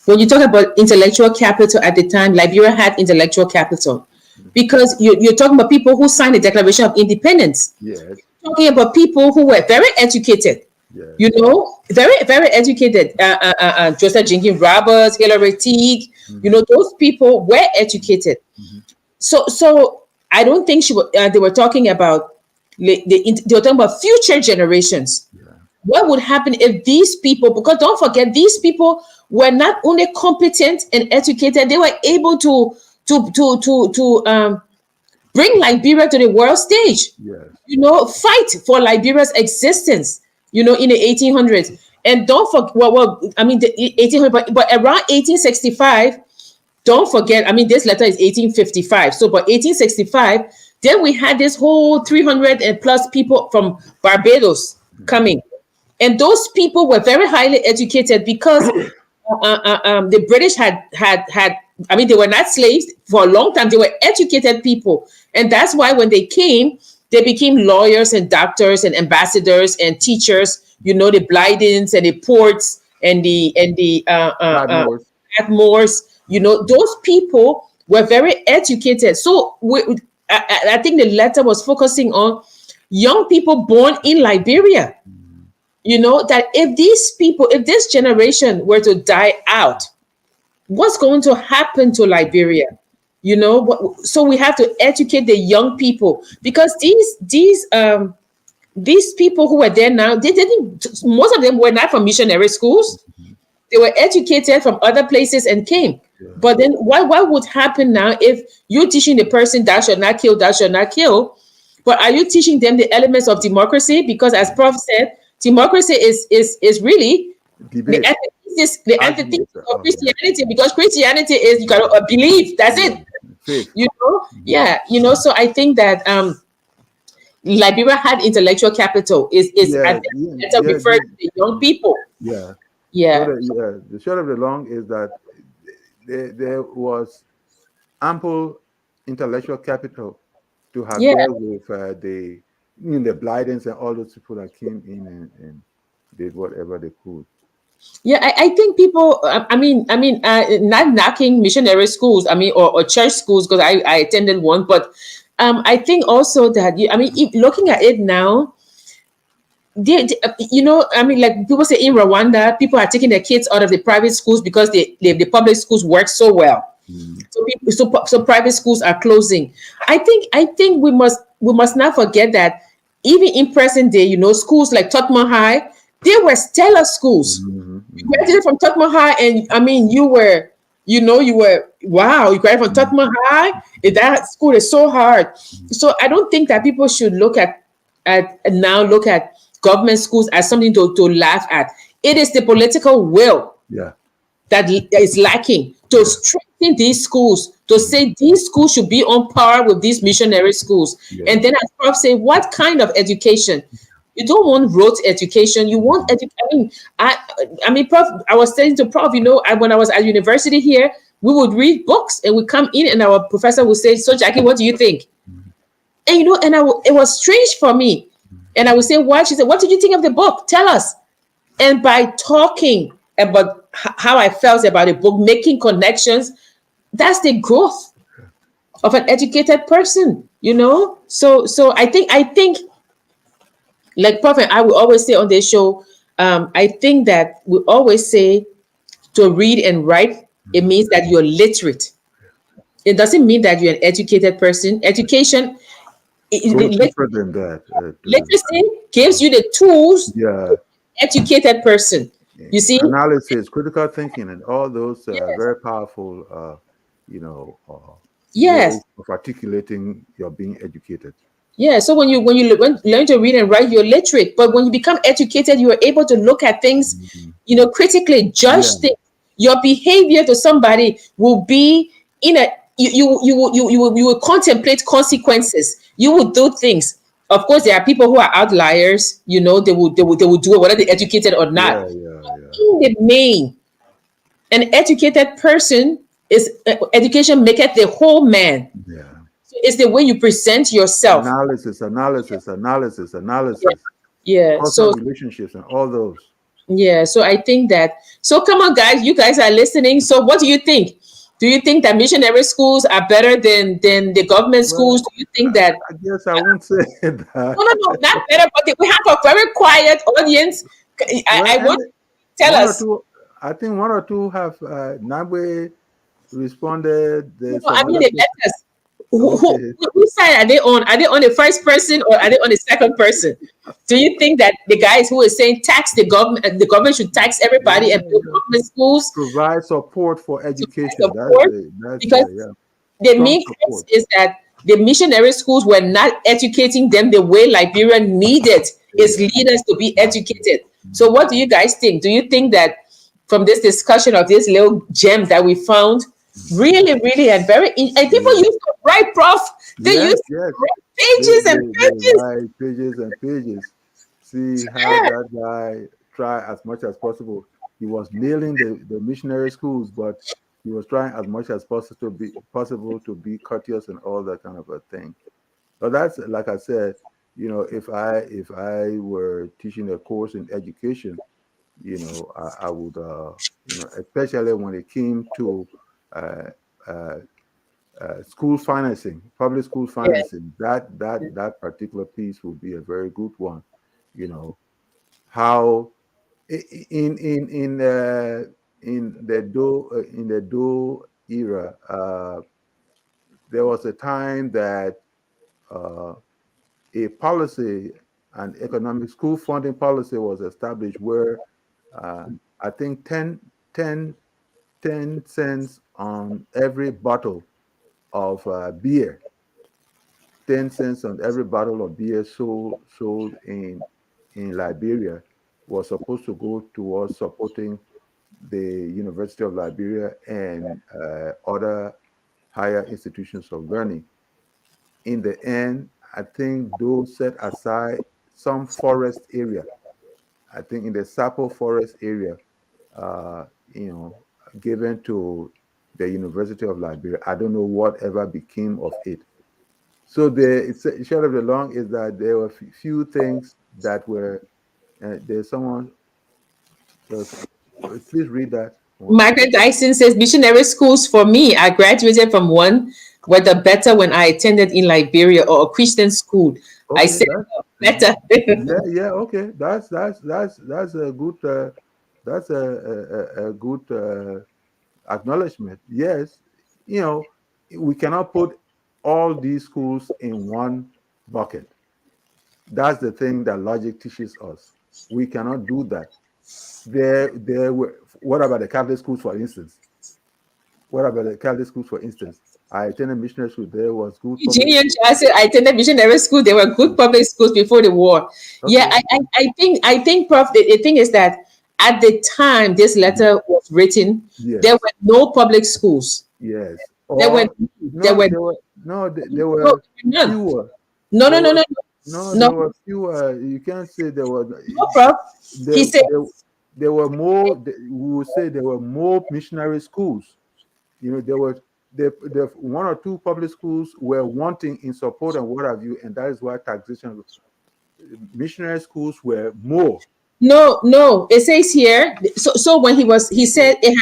[SPEAKER 1] when you talk about intellectual capital at the time, Liberia had intellectual capital because you're talking about people who signed the Declaration of Independence.
[SPEAKER 2] Yes.
[SPEAKER 1] Talking about people who were very educated,
[SPEAKER 2] Yes.
[SPEAKER 1] you know, very educated. Joseph Jenkins Roberts, Hilary Teague, you know, those people were educated. So I don't think they were talking about they were talking about future generations.
[SPEAKER 2] Yeah.
[SPEAKER 1] What would happen if these people, because don't forget, these people were not only competent and educated, they were able to bring Liberia to the world stage.
[SPEAKER 2] Yes.
[SPEAKER 1] You know, fight for Liberia's existence. You know, in the 1800s, and don't forget. I mean, the 1800, but around 1865. Don't forget. I mean, this letter is 1855. So, but 1865, then we had this whole 300 and plus people from Barbados coming. And those people were very highly educated because the British had. I mean, they were not slaves for a long time. They were educated people, and that's why when they came, they became lawyers and doctors and ambassadors and teachers. You know, the Blydens and the Ports and the Atmores. You know, those people were very educated. So I think the letter was focusing on young people born in Liberia. You know, that if these people, if this generation were to die out, what's going to happen to Liberia? You know, so we have to educate the young people because these people who are there now, they didn't. Most of them were not from missionary schools. They were educated from other places and came.
[SPEAKER 2] Yeah.
[SPEAKER 1] But then, what would happen now if you're teaching the person thou shalt not kill, thou shalt not kill? But are you teaching them the elements of democracy? Because as Prof said, democracy is really
[SPEAKER 2] Debate.
[SPEAKER 1] the antithesis of Christianity, because Christianity is you gotta believe. That's it.
[SPEAKER 2] Faith.
[SPEAKER 1] You know, yeah. You know, so I think that Liberia had intellectual capital. Referred to the young people.
[SPEAKER 2] Yeah.
[SPEAKER 1] Yeah.
[SPEAKER 2] So the short of the long is that there was ample intellectual capital to have dealt with the Blydens and all those people that came in and did whatever they could.
[SPEAKER 1] Yeah, I think people. I mean, not knocking missionary schools. I mean, or church schools because I attended one, but I think also that looking at it now, you know, I mean, like people say in Rwanda, people are taking their kids out of the private schools because the public schools work so well. So private schools are closing. I think we must not forget that even in present day, you know, schools like Tottenham High, they were stellar schools. You graduated from Tottenham High, and I mean, you were wow. You graduated from Tottenham High. That school is so hard. So I don't think that people should look at government schools as something to laugh at. It is the political will that is lacking to strengthen these schools, to say these schools should be on par with these missionary schools. And then as Prof say, what kind of education? You don't want rote education. You want education. I mean, Prof, I was saying to Prof, you know, when I was at university here, we would read books and we come in and our professor would say, so Jackie, what do you think? And, you know, and it was strange for me. And I would say, why? She said, what did you think of the book? Tell us. And by talking about how I felt about the book, making connections, that's the growth of an educated person, you know? So I think like Prophet, I will always say on this show, I think that we always say to read and write, it means that you're literate. It doesn't mean that you're an educated person. Education,
[SPEAKER 2] Deeper than that.
[SPEAKER 1] literacy gives you the tools educated person. You see,
[SPEAKER 2] analysis, critical thinking, and all those very powerful,
[SPEAKER 1] yes,
[SPEAKER 2] ways of articulating your being educated.
[SPEAKER 1] Yeah, so learn to read and write, you're literate. But when you become educated, you are able to look at things,
[SPEAKER 2] Mhm.
[SPEAKER 1] critically,
[SPEAKER 2] Yeah,
[SPEAKER 1] judge things. Your behavior to somebody will be in a you will contemplate consequences. You will do things. Of course, there are people who are outliers. They will do it whether they're educated or not.
[SPEAKER 2] yeah, yeah, yeah,
[SPEAKER 1] In the main, an educated person is education maketh the whole man.
[SPEAKER 2] yeah.
[SPEAKER 1] So it's the way you present yourself.
[SPEAKER 2] Analysis, analysis, analysis,
[SPEAKER 1] Yeah.
[SPEAKER 2] analysis,
[SPEAKER 1] Yeah.
[SPEAKER 2] personal
[SPEAKER 1] So
[SPEAKER 2] relationships, and all those.
[SPEAKER 1] yeah. So I think that. So come on, guys. You guys are listening. So what do you think? Do you think that missionary schools are better than the government schools?
[SPEAKER 2] Well,
[SPEAKER 1] Do you think that?
[SPEAKER 2] I guess I won't say that.
[SPEAKER 1] No, no, no, not better. But we have a very quiet audience.
[SPEAKER 2] Well,
[SPEAKER 1] I
[SPEAKER 2] and
[SPEAKER 1] want tell
[SPEAKER 2] one or
[SPEAKER 1] us.
[SPEAKER 2] two, I think one or two have Nagbe responded.
[SPEAKER 1] No,
[SPEAKER 2] There's
[SPEAKER 1] I
[SPEAKER 2] some
[SPEAKER 1] mean
[SPEAKER 2] other
[SPEAKER 1] the
[SPEAKER 2] people.
[SPEAKER 1] letters.
[SPEAKER 2] Okay.
[SPEAKER 1] Whose side are they on? Are they on the first person or are they on the second person? Do you think that the guys who are saying tax the government should tax everybody and
[SPEAKER 2] Yeah,
[SPEAKER 1] build
[SPEAKER 2] yeah.
[SPEAKER 1] government schools
[SPEAKER 2] Provide support for
[SPEAKER 1] to
[SPEAKER 2] education.
[SPEAKER 1] support?
[SPEAKER 2] That's
[SPEAKER 1] Because
[SPEAKER 2] yeah.
[SPEAKER 1] the
[SPEAKER 2] Strong
[SPEAKER 1] main case
[SPEAKER 2] support.
[SPEAKER 1] is that the missionary schools were not educating them the way Liberia needed its
[SPEAKER 2] Yeah.
[SPEAKER 1] leaders to be
[SPEAKER 2] Mhm.
[SPEAKER 1] educated. So, what do you guys think? Do you think that from this discussion of this little gem that we found,
[SPEAKER 2] Mhm.
[SPEAKER 1] really, really, and and people
[SPEAKER 2] Yeah.
[SPEAKER 1] used to write, prof, they
[SPEAKER 2] Yes,
[SPEAKER 1] used to
[SPEAKER 2] yes.
[SPEAKER 1] write
[SPEAKER 2] They,
[SPEAKER 1] pages and
[SPEAKER 2] they, they
[SPEAKER 1] pages.
[SPEAKER 2] write pages and pages. See how
[SPEAKER 1] Yeah.
[SPEAKER 2] that guy try as much as possible. He was nailing the missionary schools, but he was trying as much as possible to be courteous and all that kind of a thing. But that's like I said, if I were teaching a course in education, I would especially when it came to uh, uh, school financing, public school
[SPEAKER 1] Yeah.
[SPEAKER 2] financing, that particular piece would be a very good one. You know how in the Do era, there was a time that uh, a policy, an economic school funding policy, was established where uh, I think 10 cents on every bottle of beer 10 cents on every bottle of beer sold in Liberia was supposed to go towards supporting the University of Liberia and other higher institutions of learning. In the end, I think those set aside some forest area. I think in the Sapo forest area, uh, you know, given to the University of Liberia. I don't know whatever became of it. So the short of the long is that there were few things that were. There's someone. Please read that one.
[SPEAKER 1] Margaret Dyson says missionary schools for me. I graduated from one were the better when I attended in Liberia or a Christian school. I
[SPEAKER 2] Okay,
[SPEAKER 1] said
[SPEAKER 2] mhm.
[SPEAKER 1] better.
[SPEAKER 2] Yeah, yeah. Okay, that's a good that's a good acknowledgement. Yes, you know we cannot put all these schools in one bucket. That's the thing that logic teaches us. We cannot do that. There were. What about the Catholic schools, for instance? What about the Catholic schools, for instance? I attended missionary school. There was good public
[SPEAKER 1] Eugenian
[SPEAKER 2] school.
[SPEAKER 1] Child said I attended missionary school. They were good public schools before the war. Yeah,
[SPEAKER 2] Okay.
[SPEAKER 1] I think, Prof. The thing is that at the time this
[SPEAKER 2] Mhm.
[SPEAKER 1] letter was written, there
[SPEAKER 2] Yes.
[SPEAKER 1] were no public schools.
[SPEAKER 2] Yes.
[SPEAKER 1] There were
[SPEAKER 2] Or
[SPEAKER 1] there
[SPEAKER 2] no,
[SPEAKER 1] were
[SPEAKER 2] there were no, there
[SPEAKER 1] no,
[SPEAKER 2] were
[SPEAKER 1] none.
[SPEAKER 2] fewer.
[SPEAKER 1] No, no,
[SPEAKER 2] There
[SPEAKER 1] no,
[SPEAKER 2] were
[SPEAKER 1] no,
[SPEAKER 2] no,
[SPEAKER 1] no,
[SPEAKER 2] there were fewer. You can't say there were.
[SPEAKER 1] no, Prof. He
[SPEAKER 2] There,
[SPEAKER 1] said
[SPEAKER 2] there, there were more. We would say there were more missionary schools. There were the one or two public schools were wanting in support and what have you, and that is why taxation. Missionary schools were more.
[SPEAKER 1] no, no. It says here. So when he said it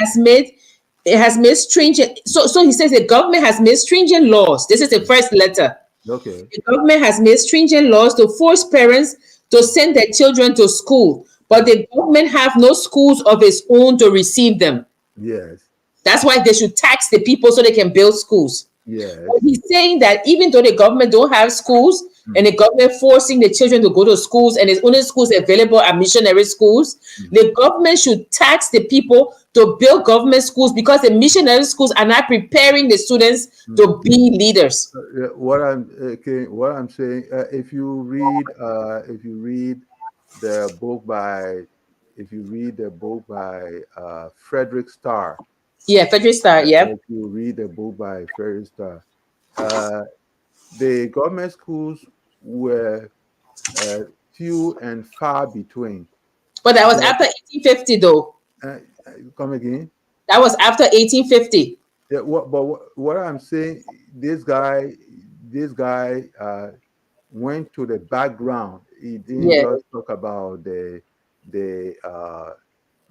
[SPEAKER 1] has made stringent. So he says the government has made stringent laws. This is the first letter.
[SPEAKER 2] Okay.
[SPEAKER 1] The government has made stringent laws to force parents to send their children to school, but the government have no schools of its own to receive them.
[SPEAKER 2] Yes.
[SPEAKER 1] That's why they should tax the people so they can build schools. But
[SPEAKER 2] Yes.
[SPEAKER 1] he's saying that even though the government don't have schools, and the government forcing the children to go to schools, and there's only schools available are missionary schools. The government should tax the people to build government schools, because the missionary schools are not preparing the students to be leaders.
[SPEAKER 2] What I'm saying, if you read the book by if you read the book by Frederick Starr,
[SPEAKER 1] Yeah, Federal Star. Yeah.
[SPEAKER 2] if you read the book by Frederick Starr, uh, the government schools were uh, few and far between.
[SPEAKER 1] But that was
[SPEAKER 2] But
[SPEAKER 1] after 1850, though.
[SPEAKER 2] uh, come again.
[SPEAKER 1] That was after 1850.
[SPEAKER 2] Yeah, what I'm saying, this guy went to the background. He didn't
[SPEAKER 1] Yeah.
[SPEAKER 2] just talk about the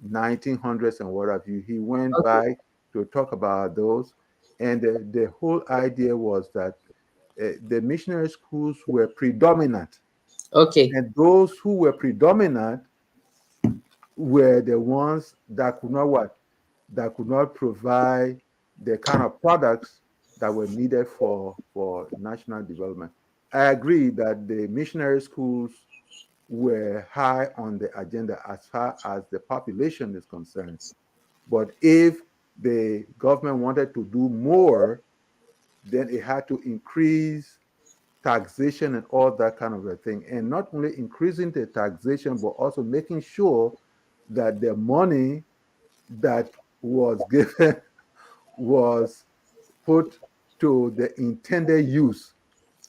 [SPEAKER 2] 1900s and what have you. He went
[SPEAKER 1] Okay.
[SPEAKER 2] back to talk about those, and the whole idea was that the missionary schools were predominant,
[SPEAKER 1] Okay.
[SPEAKER 2] and those who were predominant were the ones that could not provide the kind of products that were needed for national development. I agree that the missionary schools were high on the agenda as far as the population is concerned. But if the government wanted to do more, then it had to increase taxation and all that kind of a thing. And not only increasing the taxation, but also making sure that the money that was given was put to the intended use.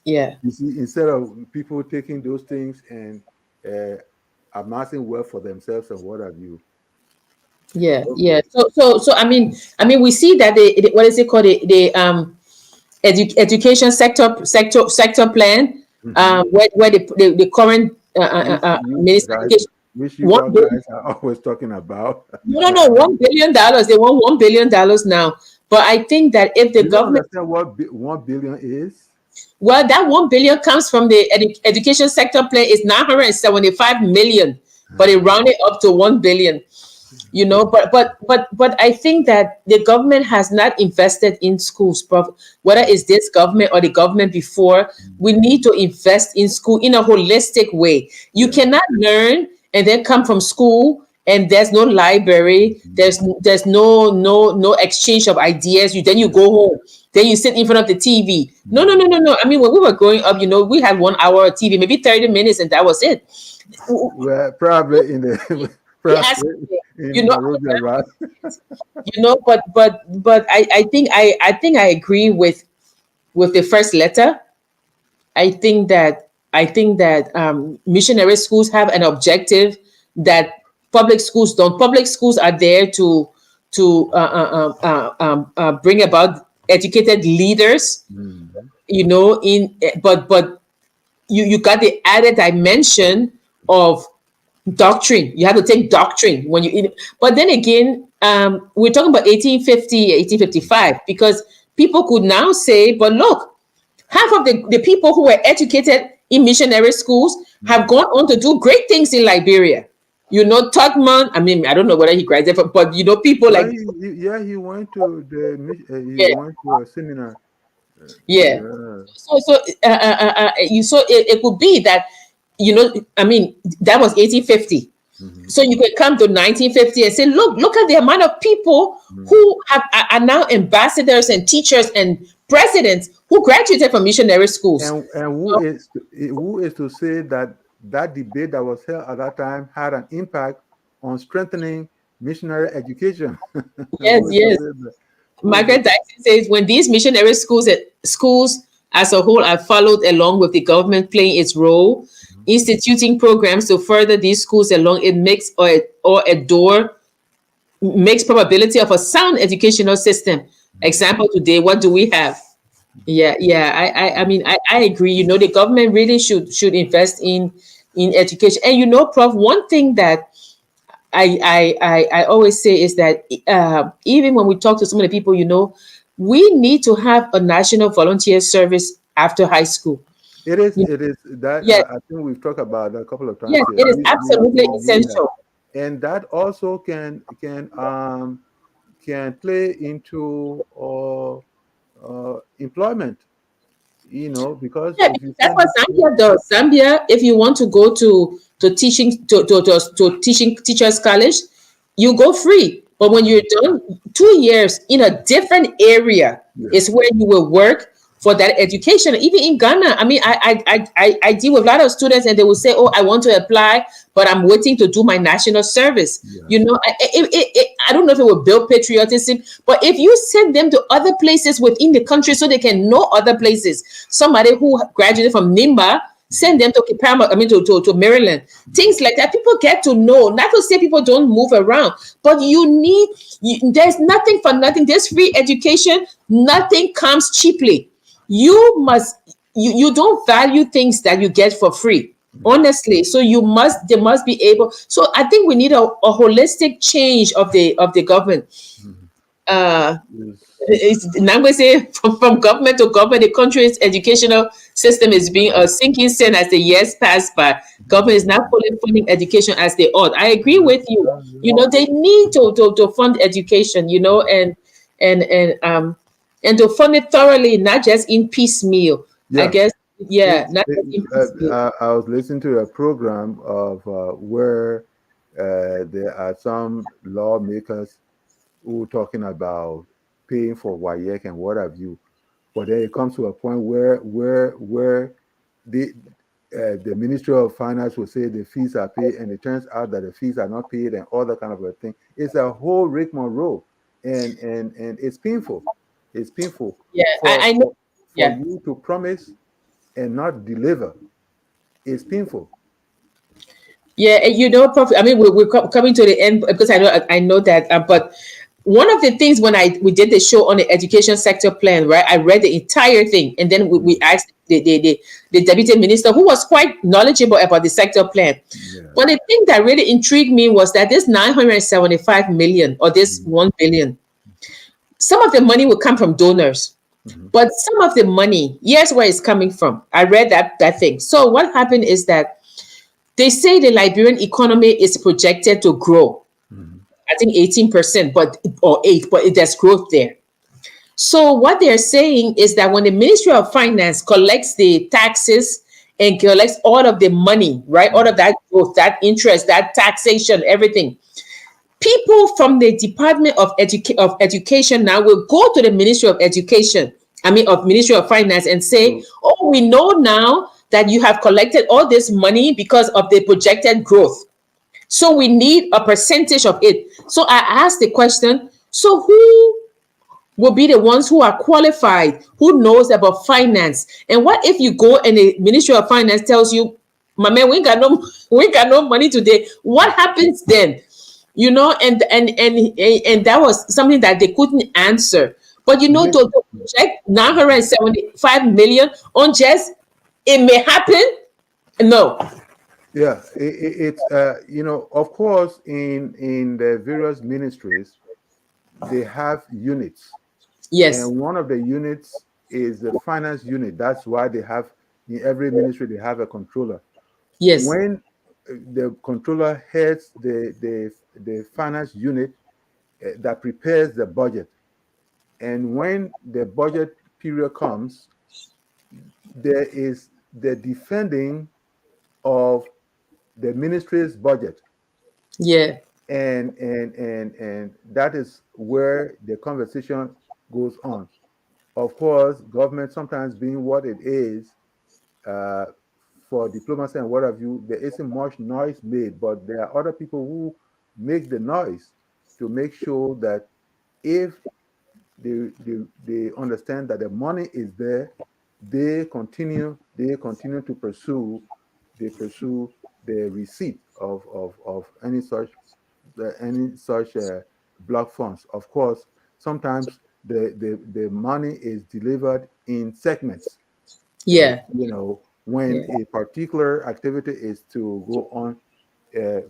[SPEAKER 1] Yeah.
[SPEAKER 2] You see, instead of people taking those things and uh, amassing wealth for themselves and what have you.
[SPEAKER 1] Yeah. Yeah.
[SPEAKER 2] Okay.
[SPEAKER 1] So I mean, we see that what is it called, education sector plan,
[SPEAKER 2] Mm-hmm.
[SPEAKER 1] where the current minister of
[SPEAKER 2] Guys,
[SPEAKER 1] education,
[SPEAKER 2] which you
[SPEAKER 1] one billion,
[SPEAKER 2] guys are always talking about.
[SPEAKER 1] no, $1 billion. They want $1 billion now. But I think that if the
[SPEAKER 2] You don't
[SPEAKER 1] government,
[SPEAKER 2] understand what 1 billion is?
[SPEAKER 1] well, that 1 billion comes from the education sector plan is 975 million, but it rounded up to 1 billion. But I think that the government has not invested in schools, whether it's this government or the government before. We need to invest in school in a holistic way. You
[SPEAKER 2] Yeah.
[SPEAKER 1] cannot learn and then come from school and there's no library,
[SPEAKER 2] Mhm.
[SPEAKER 1] there's no exchange of ideas. You
[SPEAKER 2] Yeah.
[SPEAKER 1] go home, then you sit in front of the TV. No, no,
[SPEAKER 2] Mhm.
[SPEAKER 1] no, no, no. I mean, when we were growing up, we had 1 hour of TV, maybe 30 minutes, and that was it.
[SPEAKER 2] Well, probably in the
[SPEAKER 1] It has,
[SPEAKER 2] probably
[SPEAKER 1] you
[SPEAKER 2] in
[SPEAKER 1] know
[SPEAKER 2] Nairobi, right?
[SPEAKER 1] but I think I agree with the first letter. I think that missionary schools have an objective that public schools don't. Public schools are there to bring about educated leaders.
[SPEAKER 2] Mhm.
[SPEAKER 1] But you got the added dimension of doctrine. You have to take doctrine when you. But then again, we're talking about 1850, 1855, because people could now say, but look, half of the people who were educated in missionary schools have
[SPEAKER 2] Mhm.
[SPEAKER 1] gone on to do great things in Liberia. Tugman, I mean, I don't know whether he graduated, but people
[SPEAKER 2] Well,
[SPEAKER 1] like,
[SPEAKER 2] he went to he
[SPEAKER 1] yeah,
[SPEAKER 2] went to a seminar.
[SPEAKER 1] yeah.
[SPEAKER 2] Yeah.
[SPEAKER 1] So it could be that, I mean, that was 1850.
[SPEAKER 2] Mhm.
[SPEAKER 1] So you could come to 1950 and say, look at the amount of people
[SPEAKER 2] Mhm.
[SPEAKER 1] who are now ambassadors and teachers and presidents who graduated from missionary schools.
[SPEAKER 2] And who is to say that that debate that was held at that time had an impact on strengthening missionary education?
[SPEAKER 1] Yes,
[SPEAKER 2] Who is to
[SPEAKER 1] yes.
[SPEAKER 2] say that? Who is to,
[SPEAKER 1] Margaret Dyson says, when these missionary schools as a whole are followed along with the government playing its role, instituting programs to further these schools along, it makes or a door makes probability of a sound educational system. Example today, what do we have? Yeah, yeah. I mean, I agree. The government really should invest in education. And Prof, one thing that I always say is that even when we talk to some of the people, we need to have a national volunteer service after high school. You-
[SPEAKER 2] it is that
[SPEAKER 1] Yes,
[SPEAKER 2] I think we've talked about that a couple of times
[SPEAKER 1] yes,
[SPEAKER 2] here.
[SPEAKER 1] it is absolutely
[SPEAKER 2] We have,
[SPEAKER 1] essential.
[SPEAKER 2] and that also can play into employment. because
[SPEAKER 1] Yeah,
[SPEAKER 2] if
[SPEAKER 1] because
[SPEAKER 2] you
[SPEAKER 1] that's
[SPEAKER 2] send
[SPEAKER 1] what
[SPEAKER 2] it to,
[SPEAKER 1] Zambia does. Zambia, if you want to go to teaching to teaching teachers college, you go free. But when you're done, 2 years in a different area
[SPEAKER 2] yeah,
[SPEAKER 1] is where you will work for that education. Even in Ghana, I mean, I deal with a lot of students, and they will say, "Oh, I want to apply, but I'm waiting to do my national service."
[SPEAKER 2] yeah,
[SPEAKER 1] You know, I don't know if it will build patriotism, but if you send them to other places within the country so they can know other places, somebody who graduated from NIMBA, send them to Kipama, I mean, to Maryland, things like that. People get to know, not to say people don't move around, but there's nothing for nothing. There's free education, nothing comes cheaply. You must, you don't value things that you get for free, honestly. So they must be able. So I think we need a holistic change of the government.
[SPEAKER 2] mhm.
[SPEAKER 1] uh
[SPEAKER 2] Yes,
[SPEAKER 1] it's Nagbe say from government to government, the country's educational system is being a sinking sand as the years pass by. Government is not fully funding education as they ought. I agree with you. You know, they need to fund education, you know, and to fund it thoroughly, not just in piecemeal. I
[SPEAKER 2] yeah.
[SPEAKER 1] guess,
[SPEAKER 2] It,
[SPEAKER 1] yeah, not
[SPEAKER 2] it,
[SPEAKER 1] just in piecemeal.
[SPEAKER 2] I was listening to a program of where there are some lawmakers who talking about paying for WAEC and what have you. But then it comes to a point where the the Ministry of Finance will say the fees are paid, and it turns out that the fees are not paid, and all that kind of a thing. It's a whole rigmarole, and it's painful. It's painful
[SPEAKER 1] Yeah,
[SPEAKER 2] for
[SPEAKER 1] I know.
[SPEAKER 2] for for
[SPEAKER 1] Yeah.
[SPEAKER 2] you to promise and not deliver. It's painful.
[SPEAKER 1] Yeah, and you know, Prof, I mean, we're coming to the end because I know that, but one of the things when we did the show on the education sector plan, right? I read the entire thing, and then we asked the deputy minister, who was quite knowledgeable about the sector plan.
[SPEAKER 2] Yeah.
[SPEAKER 1] But the thing that really intrigued me was that this 975 million or this
[SPEAKER 2] Mhm.
[SPEAKER 1] 1 billion, some of the money will come from donors.
[SPEAKER 2] Mhm.
[SPEAKER 1] But some of the money, here's where it's coming from. I read that thing. So what happened is that they say the Liberian economy is projected to grow.
[SPEAKER 2] Mhm.
[SPEAKER 1] I think 18%, but or 8, but there's growth there. So what they're saying is that when the Ministry of Finance collects the taxes and collects all of the money, right, all of that growth, that interest, that taxation, everything, people from the Department of Education now will go to the Ministry of Education, I mean of Ministry of Finance, and say,
[SPEAKER 2] So
[SPEAKER 1] "Oh, we know now that you have collected all this money because of the projected growth. So we need a percentage of it." So I asked the question, so who will be the ones who are qualified, who knows about finance? And what if you go and the Ministry of Finance tells you, "My man, we ain't got no we ain't got no money today." What happens then? You know, and that was something that they couldn't answer. But you know,
[SPEAKER 2] yeah,
[SPEAKER 1] to project 975 million on just it may happen. No.
[SPEAKER 2] yeah. It's of course, in the various ministries they have units,
[SPEAKER 1] Yes.
[SPEAKER 2] and one of the units is the finance unit. That's why they have in every ministry they have a controller.
[SPEAKER 1] Yes.
[SPEAKER 2] When the controller heads the finance unit that prepares the budget, and when the budget period comes, there is the defending of the ministry's budget,
[SPEAKER 1] Yeah.
[SPEAKER 2] and that is where the conversation goes on. Of course, government sometimes being what it is, uh, for diplomacy and what have you, there isn't much noise made, but there are other people who make the noise to make sure that if they understand that the money is there, they continue to pursue the receipt of any such block funds. Of course, sometimes the money is delivered in segments.
[SPEAKER 1] Yeah.
[SPEAKER 2] When
[SPEAKER 1] Yeah.
[SPEAKER 2] a particular activity is to go on,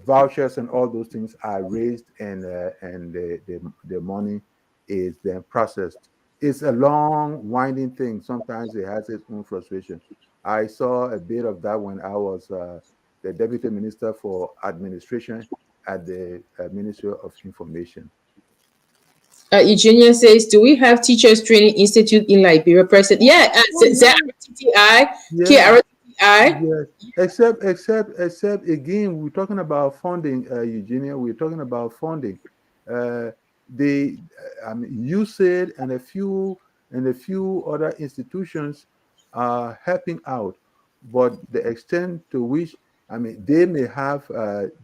[SPEAKER 2] vouchers and all those things are raised, and the money is then processed. It's a long, winding thing. Sometimes it has its own frustration. I saw a bit of that when I was the deputy minister for administration at the Ministry of Information.
[SPEAKER 1] Eugenia says, "Do we have teachers training institute in Liberia, President?" Yeah,
[SPEAKER 2] Oh yeah,
[SPEAKER 1] KRTI,
[SPEAKER 2] yeah.
[SPEAKER 1] KRTI.
[SPEAKER 2] Yes, except again, we're talking about funding, Eugenia. We're talking about funding. Uh, they, I mean, USAID and a few other institutions are helping out, but the extent to which, I mean, they may have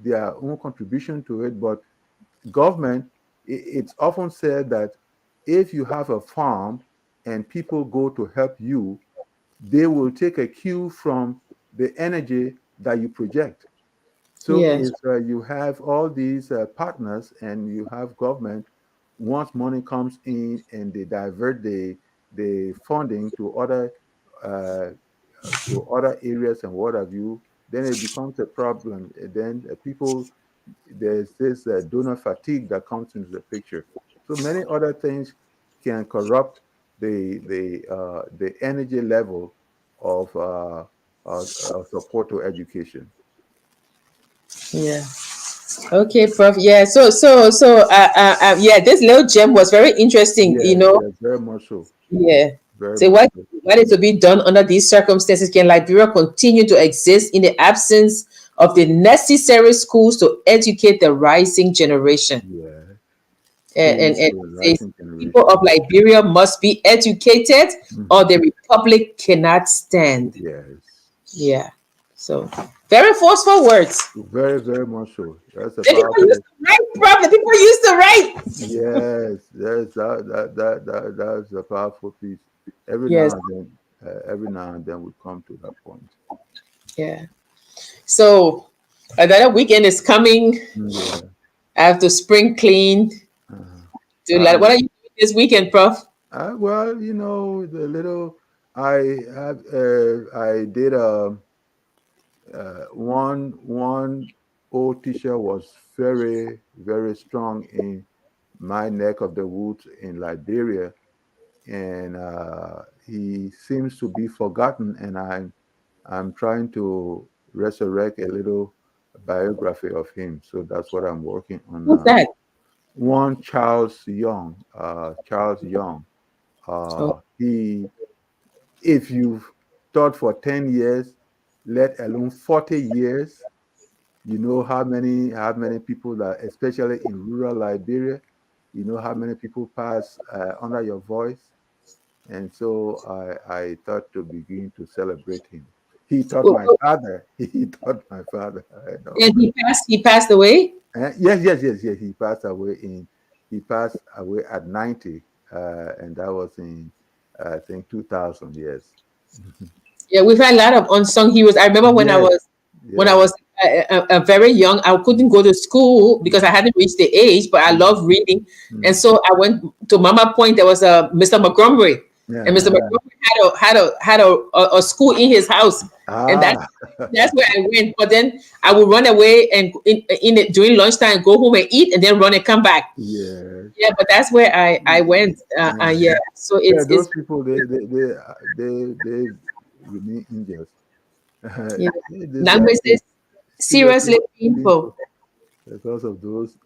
[SPEAKER 2] their own contribution to it, but government, it's often said that if you have a farm and people go to help you, they will take a cue from the energy that you project. So
[SPEAKER 1] Yes,
[SPEAKER 2] if you have all these partners and you have government, once money comes in and they divert the funding uh, to other areas and what have you, then it becomes a problem. And then people, there's this donor fatigue that comes into the picture. So many other things can corrupt the energy level of support to education.
[SPEAKER 1] yeah. Okay, Prof. Yeah. Yeah. This little gem was very interesting.
[SPEAKER 2] Yes, yes, very much so,
[SPEAKER 1] Yeah.
[SPEAKER 2] very
[SPEAKER 1] So
[SPEAKER 2] much so.
[SPEAKER 1] what is to be done under these circumstances? Can Liberia continue to exist in the absence of the necessary schools to educate the rising generation?
[SPEAKER 2] Yeah,
[SPEAKER 1] And
[SPEAKER 2] schools
[SPEAKER 1] it
[SPEAKER 2] for the
[SPEAKER 1] says
[SPEAKER 2] rising
[SPEAKER 1] people of
[SPEAKER 2] generation.
[SPEAKER 1] Liberia must be educated or
[SPEAKER 2] Mhm.
[SPEAKER 1] the republic cannot stand.
[SPEAKER 2] Yes,
[SPEAKER 1] Yeah. So very forceful words.
[SPEAKER 2] very, very much so. That's a
[SPEAKER 1] The people used
[SPEAKER 2] powerful.
[SPEAKER 1] to write, Prof. The people used to write.
[SPEAKER 2] Yes, yes, that's a powerful piece.
[SPEAKER 1] Yes.
[SPEAKER 2] Every now and then we come to that point.
[SPEAKER 1] Yeah. So another weekend is coming.
[SPEAKER 2] Yeah.
[SPEAKER 1] I have to spring clean.
[SPEAKER 2] Uh-huh.
[SPEAKER 1] What are you doing this weekend, Prof?
[SPEAKER 2] Well, the little I did one old teacher was very, very strong in my neck of the woods in Liberia, and he seems to be forgotten, and I'm trying to resurrect a little biography of him. So that's what I'm working on
[SPEAKER 1] Who's
[SPEAKER 2] now.
[SPEAKER 1] that?
[SPEAKER 2] One Charles Young.
[SPEAKER 1] Oh,
[SPEAKER 2] He, if you've taught for 10 years, let alone 40 years, you know how many people that, especially in rural Liberia, you know how many people pass under your voice. And so I thought to begin to celebrate him. He taught
[SPEAKER 1] oh,
[SPEAKER 2] my
[SPEAKER 1] oh,
[SPEAKER 2] father. He taught my father. I know.
[SPEAKER 1] and he passed away.
[SPEAKER 2] Yes, yes, yes, yes. He passed away at 90, and that was in I think 2000. Yes,
[SPEAKER 1] Yeah, we've had a lot of unsung heroes. I remember when I
[SPEAKER 2] yes,
[SPEAKER 1] was when I
[SPEAKER 2] yes.
[SPEAKER 1] was very young, I couldn't go to school because I
[SPEAKER 2] Mm,
[SPEAKER 1] hadn't reached the age, but I
[SPEAKER 2] mm,
[SPEAKER 1] love reading. And
[SPEAKER 2] mm.
[SPEAKER 1] so I went to Mama Point. There was a Mr. Montgomery, and Mr.
[SPEAKER 2] Yeah.
[SPEAKER 1] Montgomery had a school in his house, and
[SPEAKER 2] Ah,
[SPEAKER 1] that's where I went. But then I would run away and in it during lunchtime, go home and eat, and then run and come back.
[SPEAKER 2] yes.
[SPEAKER 1] Yeah, but that's where I went.
[SPEAKER 2] Uh,
[SPEAKER 1] Yeah, so
[SPEAKER 2] yeah,
[SPEAKER 1] it's
[SPEAKER 2] those people they remain injured.
[SPEAKER 1] you know,
[SPEAKER 2] These guys
[SPEAKER 1] Nagbe
[SPEAKER 2] are
[SPEAKER 1] says
[SPEAKER 2] seriously
[SPEAKER 1] seriously painful.
[SPEAKER 2] painful because of those.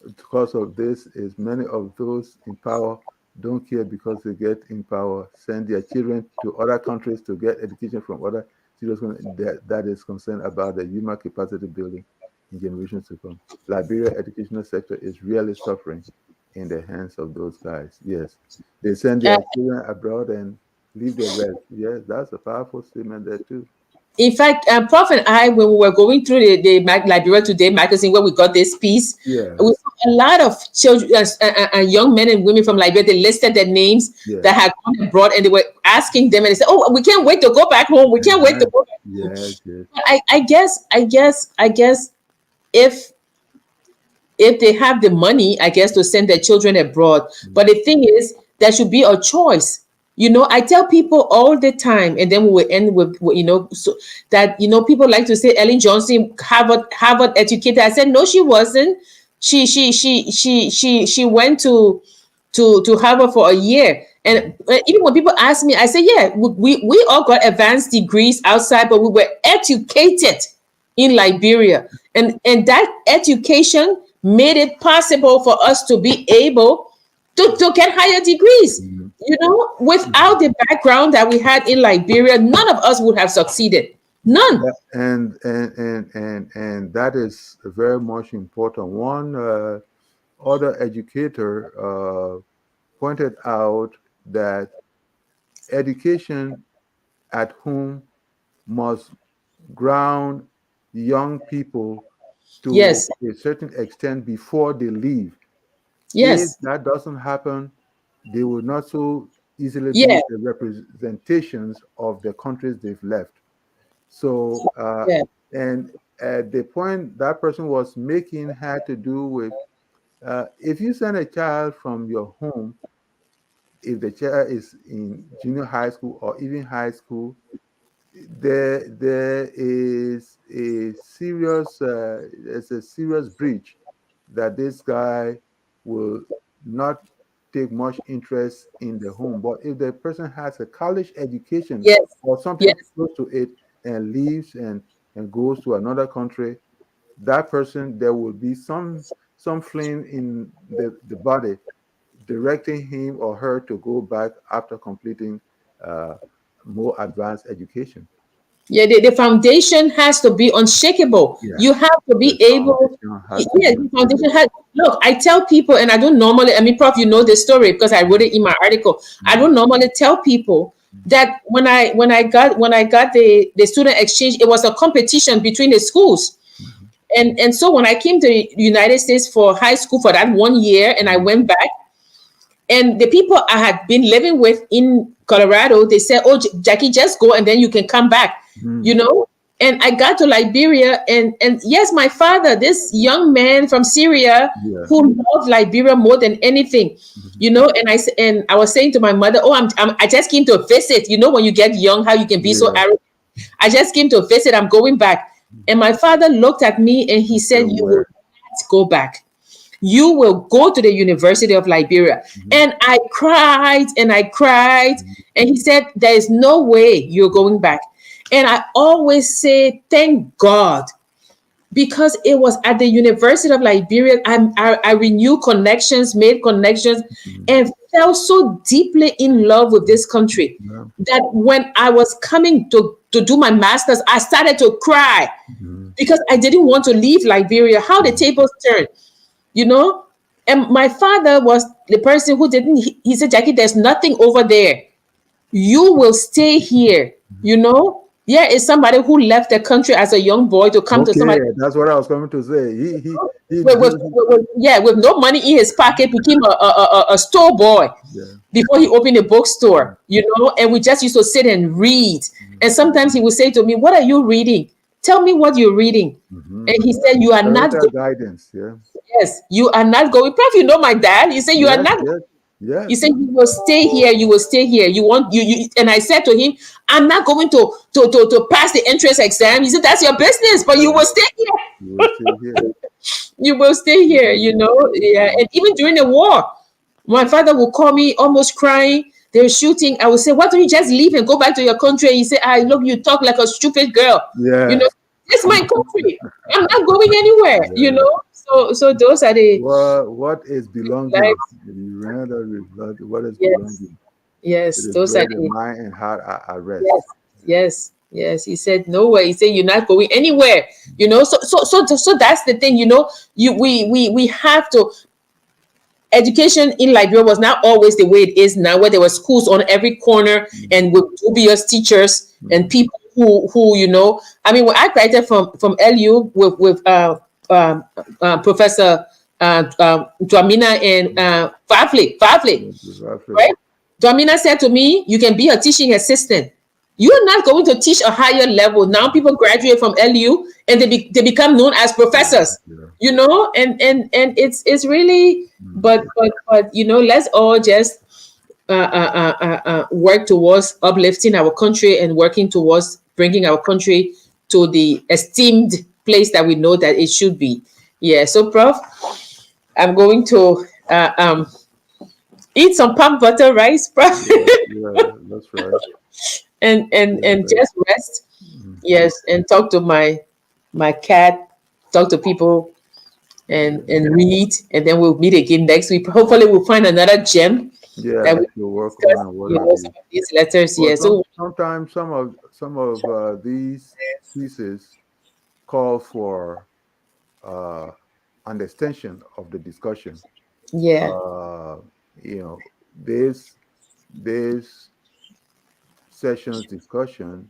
[SPEAKER 2] Because of this, is many of those in power don't care because they get in power, send their children to other countries to get education from other serious that is concerned about the human capacity building in generations to come. Liberia educational sector is really suffering in the hands of those guys. Yes, they send
[SPEAKER 1] Uh,
[SPEAKER 2] their children abroad and leave the rest. Yes, that's a powerful statement there too.
[SPEAKER 1] in fact, Prof and I, when we were going through the Liberia Today magazine where we got this piece, we
[SPEAKER 2] Yes,
[SPEAKER 1] saw a lot of children, young men and women from Liberia. They listed their names that
[SPEAKER 2] yes,
[SPEAKER 1] had gone abroad, and they were asking them, and they said, "Oh, we can't wait to go back home. We can't wait
[SPEAKER 2] uh-huh.
[SPEAKER 1] to go back home."
[SPEAKER 2] Yes, yes.
[SPEAKER 1] But I guess if they have the money, I guess, to send their children abroad. But
[SPEAKER 2] Mm.
[SPEAKER 1] the thing is, there should be a choice. I tell people all the time, and then we will end with so that people like to say Ellen Johnson, Harvard educated. I said no, she wasn't. She went to Harvard for a year. And
[SPEAKER 2] Mm.
[SPEAKER 1] even when people ask me, I say, yeah, we all got advanced degrees outside, but we were educated in Liberia. And that education made it possible for us to be able to get higher degrees.
[SPEAKER 2] Mhm.
[SPEAKER 1] You know, without the background that we had in Liberia, none of us would have succeeded. None.
[SPEAKER 2] And that is very much important. One other educator pointed out that education at home must ground young people to
[SPEAKER 1] Yes.
[SPEAKER 2] a certain extent before they leave. If
[SPEAKER 1] Yes.
[SPEAKER 2] that doesn't happen, they will not so easily be
[SPEAKER 1] Yeah.
[SPEAKER 2] the representations of the countries they've left. So,
[SPEAKER 1] Yeah.
[SPEAKER 2] and the point that person was making had to do with if you send a child from your home, if the child is in junior high school or even high school, there is a serious there's a serious breach that this guy will not take much interest in the home. But if the person has a college education
[SPEAKER 1] Yes.
[SPEAKER 2] or something
[SPEAKER 1] Yes.
[SPEAKER 2] close to it and leaves and goes to another country, that person, there will be some flame in the body directing him or her to go back after completing uh, more advanced education.
[SPEAKER 1] Yeah, the foundation has to be unshakable.
[SPEAKER 2] Yeah,
[SPEAKER 1] You have to
[SPEAKER 2] the
[SPEAKER 1] be able.
[SPEAKER 2] foundation has to
[SPEAKER 1] Yeah,
[SPEAKER 2] be
[SPEAKER 1] the foundation
[SPEAKER 2] unshakable.
[SPEAKER 1] has. Look, I tell people, and I don't normally. I mean, Prof, you know this story because I wrote it in my article. I
[SPEAKER 2] Mhm,
[SPEAKER 1] don't normally tell people that when I got the student exchange, it was a competition between the schools.
[SPEAKER 2] mhm,
[SPEAKER 1] And so when I came to the United States for high school for that 1 year, and I
[SPEAKER 2] mhm,
[SPEAKER 1] went back, and the people I had been living with in Colorado, they said, "Oh, Jackie, just go, and then you can come back." You
[SPEAKER 2] mhm.
[SPEAKER 1] know. And I got to Liberia, and yes, my father, this young man from Syria
[SPEAKER 2] Yeah.
[SPEAKER 1] who loved Liberia more than anything,
[SPEAKER 2] Mhm,
[SPEAKER 1] you know. And I was saying to my mother, "Oh, I just came to visit." You know, when you get young, how you can be so
[SPEAKER 2] yeah.
[SPEAKER 1] arrogant. I just came to visit. I'm going back. And my father looked at me and he
[SPEAKER 2] Say
[SPEAKER 1] said, "You will
[SPEAKER 2] where.
[SPEAKER 1] not go back. You will go to the University of Liberia."
[SPEAKER 2] Mhm,
[SPEAKER 1] And I cried and I cried.
[SPEAKER 2] mhm,
[SPEAKER 1] And he said, "There is no way you're going back." And I always say, thank God, because it was at the University of Liberia. I renewed connections, made connections,
[SPEAKER 2] mhm.
[SPEAKER 1] and fell so deeply in love with this country
[SPEAKER 2] Yeah.
[SPEAKER 1] that when I was coming to do my master's, I started to cry
[SPEAKER 2] Mhm,
[SPEAKER 1] because I didn't want to leave Liberia. How the
[SPEAKER 2] mhm,
[SPEAKER 1] tables turned, you know. And my father was the person who didn't. He said, "Jackie, there's nothing over there. You will stay here."
[SPEAKER 2] mhm.
[SPEAKER 1] You know, there is somebody who left the country as a young boy to come to
[SPEAKER 2] Okay,
[SPEAKER 1] somebody
[SPEAKER 2] that's what I was coming to say.
[SPEAKER 1] yeah, with no money in his pocket, became a store boy
[SPEAKER 2] Yeah.
[SPEAKER 1] before he opened a
[SPEAKER 2] Mhm,
[SPEAKER 1] bookstore, you know. And we just used to sit and read. And sometimes he would say to me, "What are you reading? Tell me what you're reading." And
[SPEAKER 2] mhm.
[SPEAKER 1] he said, "You are not
[SPEAKER 2] Parental
[SPEAKER 1] going."
[SPEAKER 2] guidance. Yeah.
[SPEAKER 1] Yes, "You are not going." Prof, you know my dad. He said, "You are
[SPEAKER 2] Yes.
[SPEAKER 1] not."
[SPEAKER 2] Yes.
[SPEAKER 1] He
[SPEAKER 2] Yes.
[SPEAKER 1] said, "You will stay here. You will stay here. You want you." And I said to him, "I'm not going to pass the entrance exam." He said, "That's your business, but you
[SPEAKER 2] Yeah.
[SPEAKER 1] will stay here.
[SPEAKER 2] You will stay here.
[SPEAKER 1] You will stay here." You know, yeah. And even during the war, my father would call me almost crying. They were shooting. I would say, "Why don't you just leave and go back to your country?" He said, "I look, you talk like a stupid girl. You
[SPEAKER 2] Yeah.
[SPEAKER 1] know, it's my country. I'm not going anywhere." You
[SPEAKER 2] Yeah.
[SPEAKER 1] know. So those are the
[SPEAKER 2] What is belonging?
[SPEAKER 1] lives.
[SPEAKER 2] You remember what is
[SPEAKER 1] Yes,
[SPEAKER 2] belonging? It
[SPEAKER 1] yes.
[SPEAKER 2] is
[SPEAKER 1] Those are
[SPEAKER 2] where the
[SPEAKER 1] the
[SPEAKER 2] mind and heart are at
[SPEAKER 1] yes,
[SPEAKER 2] rest.
[SPEAKER 1] yes, yes. He said, "No way." He said, "You're not going anywhere." You know, so that's the thing. You know, we have to. Education in Liberia was not always the way it is now, where there were schools on every corner
[SPEAKER 2] Mhm,
[SPEAKER 1] and with dubious teachers and
[SPEAKER 2] mhm,
[SPEAKER 1] people who you know. I mean, when I graduated from LU with Professor Dwamina and
[SPEAKER 2] mhm.
[SPEAKER 1] Fafley,
[SPEAKER 2] Yes, exactly.
[SPEAKER 1] right? Domina said to me, "You can be a teaching assistant. You're not going to teach a higher level." Now people graduate from LU and they become known as
[SPEAKER 2] Yeah,
[SPEAKER 1] professors,
[SPEAKER 2] yeah.
[SPEAKER 1] you know, and it's really,
[SPEAKER 2] Mm,
[SPEAKER 1] but you know, let's all just work towards uplifting our country and working towards bringing our country to the esteemed place that we know that it should be. Yeah. So, Prof, I'm going to eat some palm butter rice, Prof.
[SPEAKER 2] yeah, yeah, that's right.
[SPEAKER 1] And
[SPEAKER 2] Yeah.
[SPEAKER 1] just rest.
[SPEAKER 2] Mhm.
[SPEAKER 1] Yes, and talk to my cat, talk to people, and read, and then we'll meet again next week. Hopefully, we'll find another gem that
[SPEAKER 2] Yeah,
[SPEAKER 1] we
[SPEAKER 2] to work on
[SPEAKER 1] discuss.
[SPEAKER 2] and what have
[SPEAKER 1] Some
[SPEAKER 2] you.
[SPEAKER 1] of these letters.
[SPEAKER 2] Well,
[SPEAKER 1] Yeah. So
[SPEAKER 2] sometimes some of these pieces call for uh, an extension of the discussion.
[SPEAKER 1] yeah,
[SPEAKER 2] Uh, this session's discussion,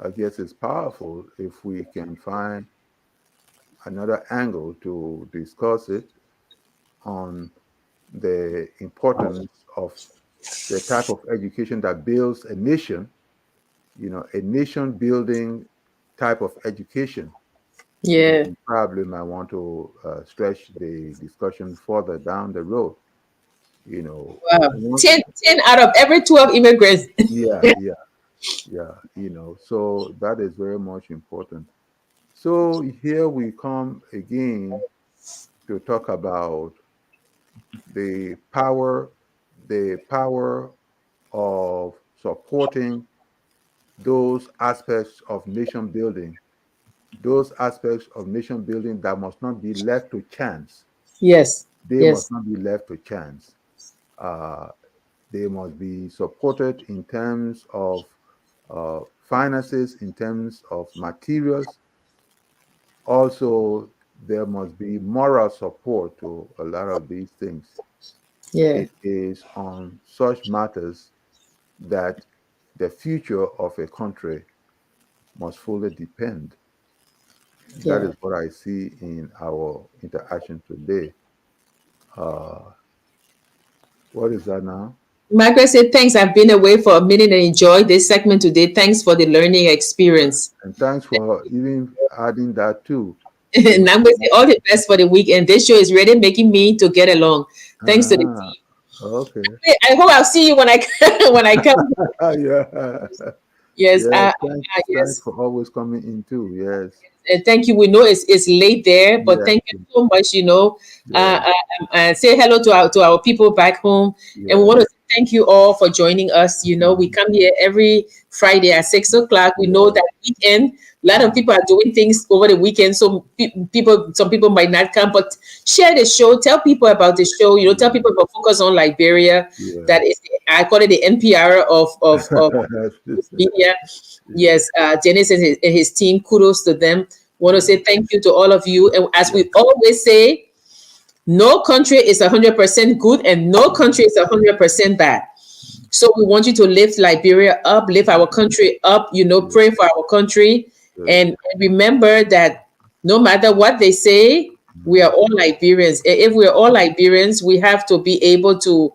[SPEAKER 2] I guess, is powerful if we can find another angle to discuss it on the importance of the type of education that builds a nation, a nation building type of education.
[SPEAKER 1] yeah.
[SPEAKER 2] We probably might want to stretch the discussion further down the road. You know,
[SPEAKER 1] Wow.
[SPEAKER 2] once,
[SPEAKER 1] 10 out of every 12 immigrants.
[SPEAKER 2] yeah, yeah, yeah, so that is very much important. So here we come again to talk about the power, the power of supporting those aspects of nation building, those aspects of nation building that must not be left to chance.
[SPEAKER 1] Yes.
[SPEAKER 2] They must
[SPEAKER 1] Yes.
[SPEAKER 2] not be left to chance. Uh, they must be supported in terms of finances, in terms of materials. Also, there must be moral support to a lot of these things.
[SPEAKER 1] Yeah.
[SPEAKER 2] It is on such matters that the future of a country must fully depend. That
[SPEAKER 1] Yeah.
[SPEAKER 2] is what I see in our interaction today. Uh, what is that now?
[SPEAKER 1] Margaret said, thanks. I've been away for a minute and enjoyed this segment today. Thanks for the learning experience.
[SPEAKER 2] And thanks for even adding that too. You
[SPEAKER 1] And I'm going to say all the best for the weekend. This show is really making me to get along. Thanks to the
[SPEAKER 2] ah,
[SPEAKER 1] team.
[SPEAKER 2] okay.
[SPEAKER 1] I hope I'll see you when I when I come.
[SPEAKER 2] Yeah.
[SPEAKER 1] Yes.
[SPEAKER 2] Yes. Thanks
[SPEAKER 1] Yes.
[SPEAKER 2] for always coming in too. Yes.
[SPEAKER 1] Thank you. We know it's late there, but
[SPEAKER 2] Yes.
[SPEAKER 1] thank you so much.
[SPEAKER 2] Yes.
[SPEAKER 1] Say hello to our people back home, and we
[SPEAKER 2] Yes.
[SPEAKER 1] want to thank you all for joining us. We
[SPEAKER 2] Mhm.
[SPEAKER 1] come here every Friday at 6 o'clock. We know
[SPEAKER 2] Yes.
[SPEAKER 1] that weekend, a lot of people are doing things over the weekend, so some people might not come. But share the show. Tell people about the show. Tell people about Focus on Liberia.
[SPEAKER 2] Yeah.
[SPEAKER 1] That is, I call it the NPR of media.
[SPEAKER 2] Yeah.
[SPEAKER 1] Yes, Dennis and his team, kudos to them. Want to
[SPEAKER 2] Yeah.
[SPEAKER 1] say thank you to all of you. And as
[SPEAKER 2] Yeah.
[SPEAKER 1] we always say, no country is 100% good and no country is 100% bad. So we want you to lift Liberia up, lift our country up,
[SPEAKER 2] Yeah.
[SPEAKER 1] pray for our country.
[SPEAKER 2] Yeah.
[SPEAKER 1] And remember that no matter what they say, we are
[SPEAKER 2] Mhm.
[SPEAKER 1] all Liberians. If we're all Liberians, we have to be able to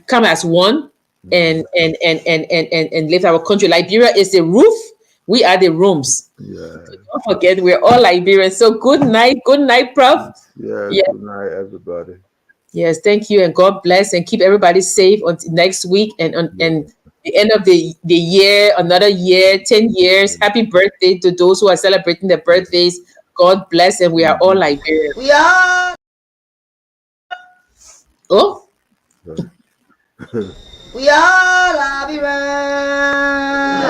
[SPEAKER 1] come as one
[SPEAKER 2] Mhm.
[SPEAKER 1] and lift our country. Liberia is the roof. We are the rooms.
[SPEAKER 2] Yeah.
[SPEAKER 1] Don't forget, we're all Liberians. So good night, Prof.
[SPEAKER 2] Yes.
[SPEAKER 1] Yes,
[SPEAKER 2] Good night, everybody.
[SPEAKER 1] yes, thank you, and God bless, and keep everybody safe until next week and
[SPEAKER 2] Yeah.
[SPEAKER 1] the end of the year, another year, 10 years. Happy birthday to those who are celebrating their
[SPEAKER 2] Yeah.
[SPEAKER 1] birthdays. God bless, and we are all
[SPEAKER 2] Mhm.
[SPEAKER 1] Liberians. We are. Oh,
[SPEAKER 2] Yeah.
[SPEAKER 1] we are Liberians.